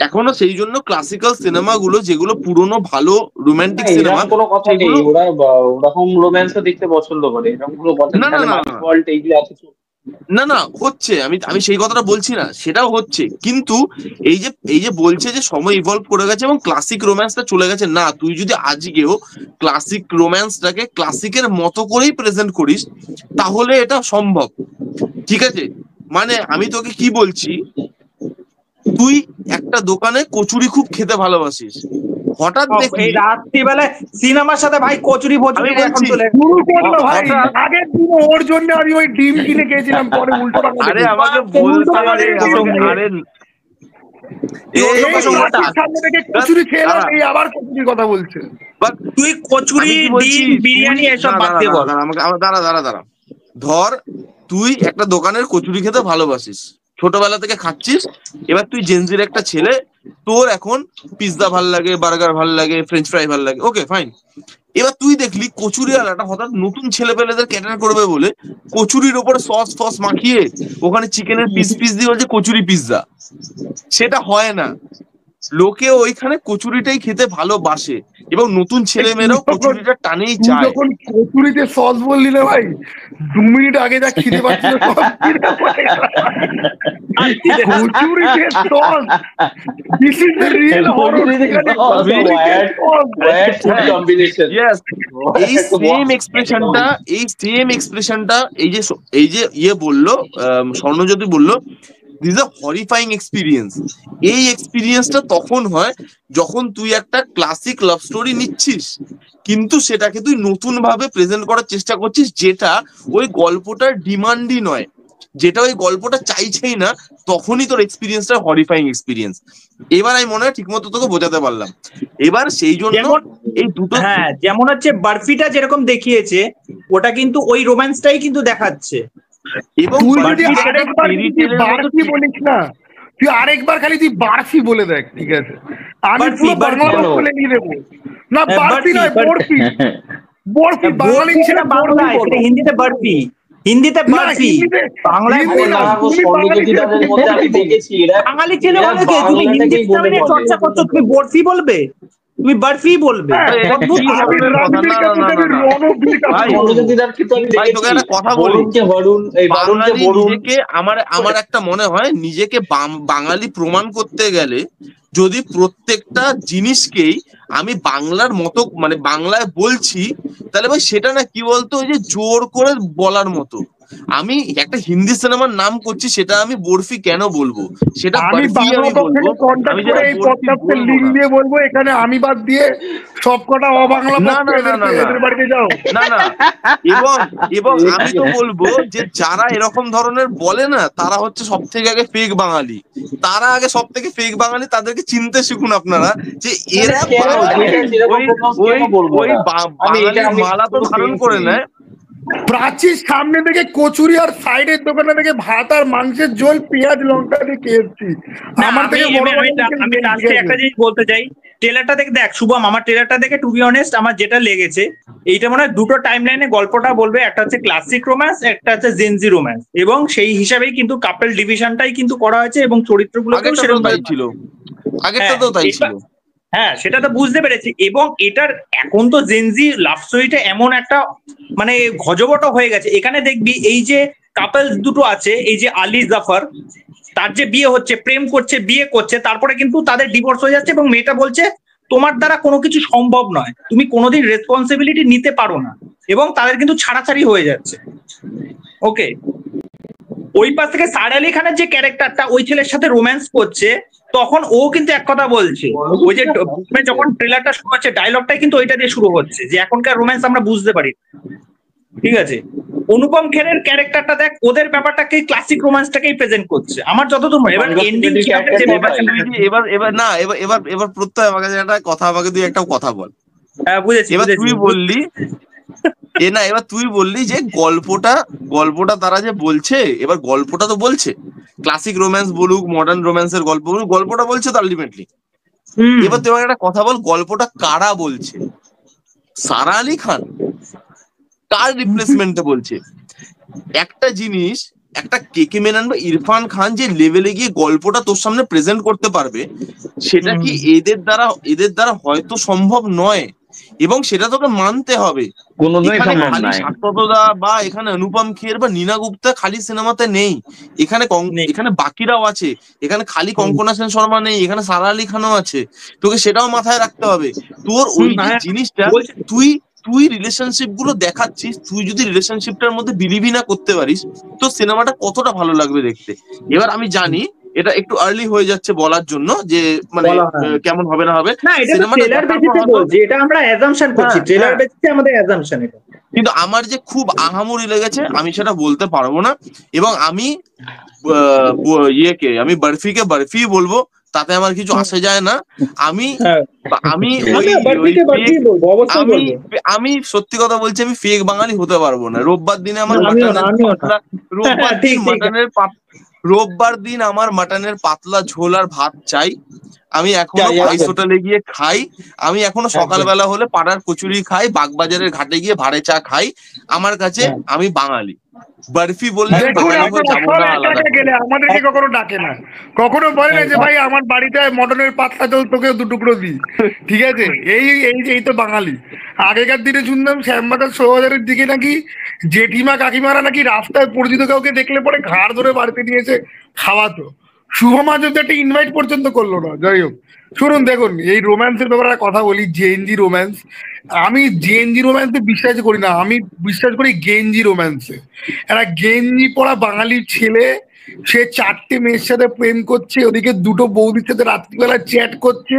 এখনো সেই জন্য ক্লাসিক্যাল সিনেমাগুলো যেগুলো পুরনো ভালো রোমান্টিক সিনেমা, কোনো কথা নেই, ওরা ওরকম রোম্যান্সও দেখতে পছন্দ করে, এরকম কোনো কথা না হচ্ছে। আমি সেই কথাটা বলছি না, সেটাও হচ্ছে, কিন্তু এই যে বলছে যে সময় ইভলভ করে গেছে এবং ক্লাসিক রোম্যান্সটা চলে গেছে, না, তুই যদি আজকেও ক্লাসিক রোম্যান্সটাকে ক্লাসিকের মতো করেই প্রেজেন্ট করিস, তাহলে এটা সম্ভব, ঠিক আছে। মানে আমি তোকে কি বলছি, তুই একটা দোকানে কচুরি খুব খেতে ভালোবাসিস, হঠাৎ দেখলি রাত্রিবেলায় সিনেমার সাথে ভাই কচুরি এখন চলে আগের দিন ওর জন্য আমি ওই ডিম কিনে খেয়েছিলাম, পরে উল্টো আরে আমাকে বলতে পারে, আরে কচুরি খেলাম, এই আবার কচুরির কথা বলছে। তুই কচুরি ডিম বিরিয়ানি এসব বাদ দিয়ে বল। দাঁড়া, ধর তুই একটা দোকানের কচুরি খেতে ভালোবাসিস, ছোটবেলা থেকে খাচ্ছিস। এবার তুই জেনজির একটা ছেলে, তোর এখন পিৎজা ভাল লাগে, বার্গার ভাল লাগে, ফ্রেঞ্চ ফ্রাই ভাল লাগে, ওকে ফাইন। এবার তুই দেখলি কচুরিওয়ালাটা হঠাৎ নতুন ছেলে পেলেদের ক্যাটার করবে বলে কচুরির ওপরে সস ফস মাখিয়ে ওখানে চিকেনের পিস দিয়ে বলছে কচুরি পিৎজা। সেটা হয় না, লোকে ওইখানে কচুরিটাই খেতে ভালোবাসে এবং নতুন ছেলেমেয়েরাও কচুরিটা টানেই তুই চায়। যখন কচুরিতে সস বললি না ভাই, 2 মিনিট আগে যা খিদে পাচ্ছিল সস খিদে পড়ে গেল। কচুরিতে sauce, this is the real horror. Yes, এই সেম এক্সপ্রেশনটা এই যে ইয়ে বললো, স্বর্ণজ্যোতি বললো, দিস আ হরিফাইং এক্সপিরিয়েন্স। এই এক্সপিরিয়েন্সটা তখন হয় যখন তুই একটা ক্লাসিক লাভ স্টোরি নিচ্ছিস, কিন্তু সেটাকে তুই নতুন ভাবে প্রেজেন্ট করার চেষ্টা করছিস, যেটা ওই গল্পটার ডিমান্ডই নয়, যেটা ওই গল্পটা চাইছেই না, তখনই তোর এক্সপিরিয়েন্সটা হরিফাইং এক্সপিরিয়েন্স। এবার আমি মনে হয় ঠিক মতো তোকে বোঝাতে পারলাম। এবার সেই জন্য এই দুটো, হ্যাঁ, যেমন হচ্ছে বার্ফিটা যেরকম দেখিয়েছে, ওটা কিন্তু ওই রোম্যান্সটাই কিন্তু দেখাচ্ছে। এবং তুই যদি আরেকবার বার্ফি বলিস না, তুই আরেকবার খালি তুই বার্ফি বলে দেখ, ঠিক আছে? আমি পুরো বাংলা বলে নিয়ে দেবো। না বার্ফি নয়, বরফি। বরফি বাঙালি ছেলে বাংলা, হিন্দিতে বার্ফি, হিন্দিতে বার্ফি, বাংলায় আমি দেখেছি বাঙালি ছেলে বলে কে? তুমি হিন্দি নিয়ে চর্চা করছো, তুমি বরফি বলবে, তুমি বার্ফি বলবে? কথা বলি, আমার একটা মনে হয়, নিজেকে বাঙালি প্রমাণ করতে গেলে যদি প্রত্যেকটা জিনিসকেই আমি বাংলার মতো মানে বাংলায় বলছি, তাহলে ভাই সেটা না কি বলতো, ওই যে জোর করে বলার মতো। আমি একটা হিন্দি সিনেমার নাম করছি, সেটা আমি বরফি কেন বলবো? সেটা আমি লিঙ্ক দিয়ে বলবো, এখানে আমি বাদ দিয়ে সব কটা অবাংলা বাড়িতে যাও। না না, এবং আমি তো বলবো যে যারা এরকম ধরনের বলে না, তারা হচ্ছে সব থেকে আগে ফেক বাঙালি। তারা আগে সব থেকে ফেক বাঙালি, তাদেরকে চিনতে শিখুন আপনারা, যে এরা ওই বাঙালির মালা তো ধারণ করে নেয়। প্রাচীর সামনে থেকে কচুরি আর সাইডের দোকানে থেকে ভাত আর মাংসের ঝোল, পেঁয়াজ লঙ্কা দিয়ে খেয়েছি। আমার থেকে আমি লাস্টে একটা জিনিস বলতে চাই, ট্রেলারটা দেখে দেখ শুভম, আমার ট্রেলারটা দেখে টু বি অনেস্ট আমার যেটা লেগেছে, এইটা মনে হয় দুটো টাইম লাইনে গল্পটা বলবে, একটা হচ্ছে ক্লাসিক রোম্যান্স, একটা হচ্ছে জেনজি রোম্যান্স, এবং সেই হিসাবেই কিন্তু কাপল ডিভিশনটাই কিন্তু করা হয়েছে এবং চরিত্রগুলোকেও সেরকম তাই ছিল, আগেরটা তো তাই ছিল। হ্যাঁ, সেটা তো বুঝতে পেরেছি। এবং এটার এখন তো জেনজি লাভ স্টোরিটা এমন একটা মানে ঘজবট হয়ে গেছে, এখানে দেখবি এই যে কাপলস দুটো আছে, এই যে আলী জাফর, তার যে বিয়ে হচ্ছে, প্রেম করছে, বিয়ে করছে, তারপরে কিন্তু তাদের ডিভোর্স হয়ে যাচ্ছে এবং মেয়েটা বলছে তোমার দ্বারা কোনো কিছু সম্ভব নয়, তুমি কোনোদিন রেসপন্সিবিলিটি নিতে পারো না, এবং তাদের কিন্তু ছাড়াছাড়ি হয়ে যাচ্ছে। ওকে, ওই পাশ থেকে সারা আলী খানের যে ক্যারেক্টারটা ওই ছেলের সাথে রোম্যান্স করছে, তখন ও কিন্তু এক কথা বলছে, ওই যে যখন ট্রেলারটা শুরু হচ্ছে, ডায়লগটাই কিন্তু ওইটা দিয়ে শুরু হচ্ছে যে এখনকার রোম্যান্স আমরা বুঝতে পারি, ঠিক আছে? অনুপম খেরের ক্যারেক্টারটা দেখ, ওদের ব্যাপারটাকে ক্লাসিক রোম্যান্সটাকেই প্রেজেন্ট করছে আমার যতদূর মনে। এবার এন্ডিং এবার প্রত্যয় আমার কাছে একটা কথা, আমাকে তুই একটা কথা বল। হ্যাঁ বুঝেছি, এবার তুই বললি এবার তুই বললি যে গল্পটা তারা যে বলছে, এবার গল্পটা তো বলছে ক্লাসিক রোম্যান্স বলুক, মডার্ন রোম্যান্সের গল্প বলুক, গল্পটা বলছে তো আলটিমেটলি। এবার তুই একটা কথা বল, গল্পটা কারা বলছে? সারা আলী খান কার রিপ্লেসমেন্টে বলছে? একটা জিনিস, একটা কেকে মেনন বা ইরফান খান যে লেভেলে গিয়ে গল্পটা তোর সামনে প্রেজেন্ট করতে পারবে, সেটা কি এদের দ্বারা হয়তো সম্ভব নয়, এবং সেটা তোকে মানতে হবে। খালি শাশ্বতদা বা এখানে অনুপম খের বা নীনা গুপ্তা খালি সিনেমাতে নেই, এখানে বাকিরাও আছে। এখানে খালি কঙ্কনা সেন শর্মা নেই, এখানে সারা আলী খানও আছে। তোকে সেটাও মাথায় রাখতে হবে। তোর ওই যে জিনিসটা, তুই রিলেশনশিপ গুলো দেখাচ্ছিস, তুই যদি রিলেশনশিপটার মধ্যে বিলিভই না করতে পারিস, তো সিনেমাটা কতটা ভালো লাগবে দেখতে। এবার আমি জানি এটা একটু আর্লি হয়ে যাচ্ছে বলার জন্য যে মানে কেমন হবে না হবে, কিন্তু আমার যে খুব আহামরি লেগেছে আমি সেটা বলতে পারবো না। এবং আমি আমি বরফি বলবো, তাতে আমার কিছু আসে যায় না। আমি সত্যি কথা বলছি, আমি ফেক বাঙালি হতে পারবো না। রোববার দিনে আমার রোববার দিন আমার মাটনের পাতলা ঝোল আর ভাত চাই। আমি এখনো Yeah, yeah, ফাইস yeah. হোটেলে গিয়ে খাই, আমি এখনো সকালবেলা হলে পাড়ার কচুরি খাই, বাগবাজারের ঘাটে গিয়ে ভাড়ে চা খাই। আমার কাছে আমি বাঙালি, বরফি বললে আমি দেখুন বাঙালি আমরা হয়ে যাবো সব না একে আলাদা একে করে। গেলে আমাদেরকে কখনো ডাকে না, কখনো বলে না যে ভাই আমার বাড়িতে মটনের পাতলা চল তোকে দু টুকরো দিই, ঠিক আছে? এই তো বাঙালি। আগেকার দিনে শুনতাম শ্যামবাজার শোভাবাজারের দিকে নাকি জেঠিমা কাকিমারা নাকি রাস্তায় পরিচিত কাউকে দেখলে পরে ঘাড় ধরে বাড়িতে নিয়েছে খাওয়াতো। শুভম আজ অব্দি একটা ইনভাইট পর্যন্ত করলো না। যাই হোক, শুনুন দেখুন এই রোম্যান্সের ব্যাপারে একটা কথা বলি, জেএনজি রোম্যান্স। আমি জেএনজি রোম্যান্সে বিশ্বাস করি না, আমি বিশ্বাস করি গেঞ্জি রোম্যান্সে। একটা গেঞ্জি পরা বাঙালি ছেলে, সে 4টে মেয়ের সাথে প্রেম করছে, ওদিকে 2টো বৌদির সাথে রাত্রিবেলা চ্যাট করছে,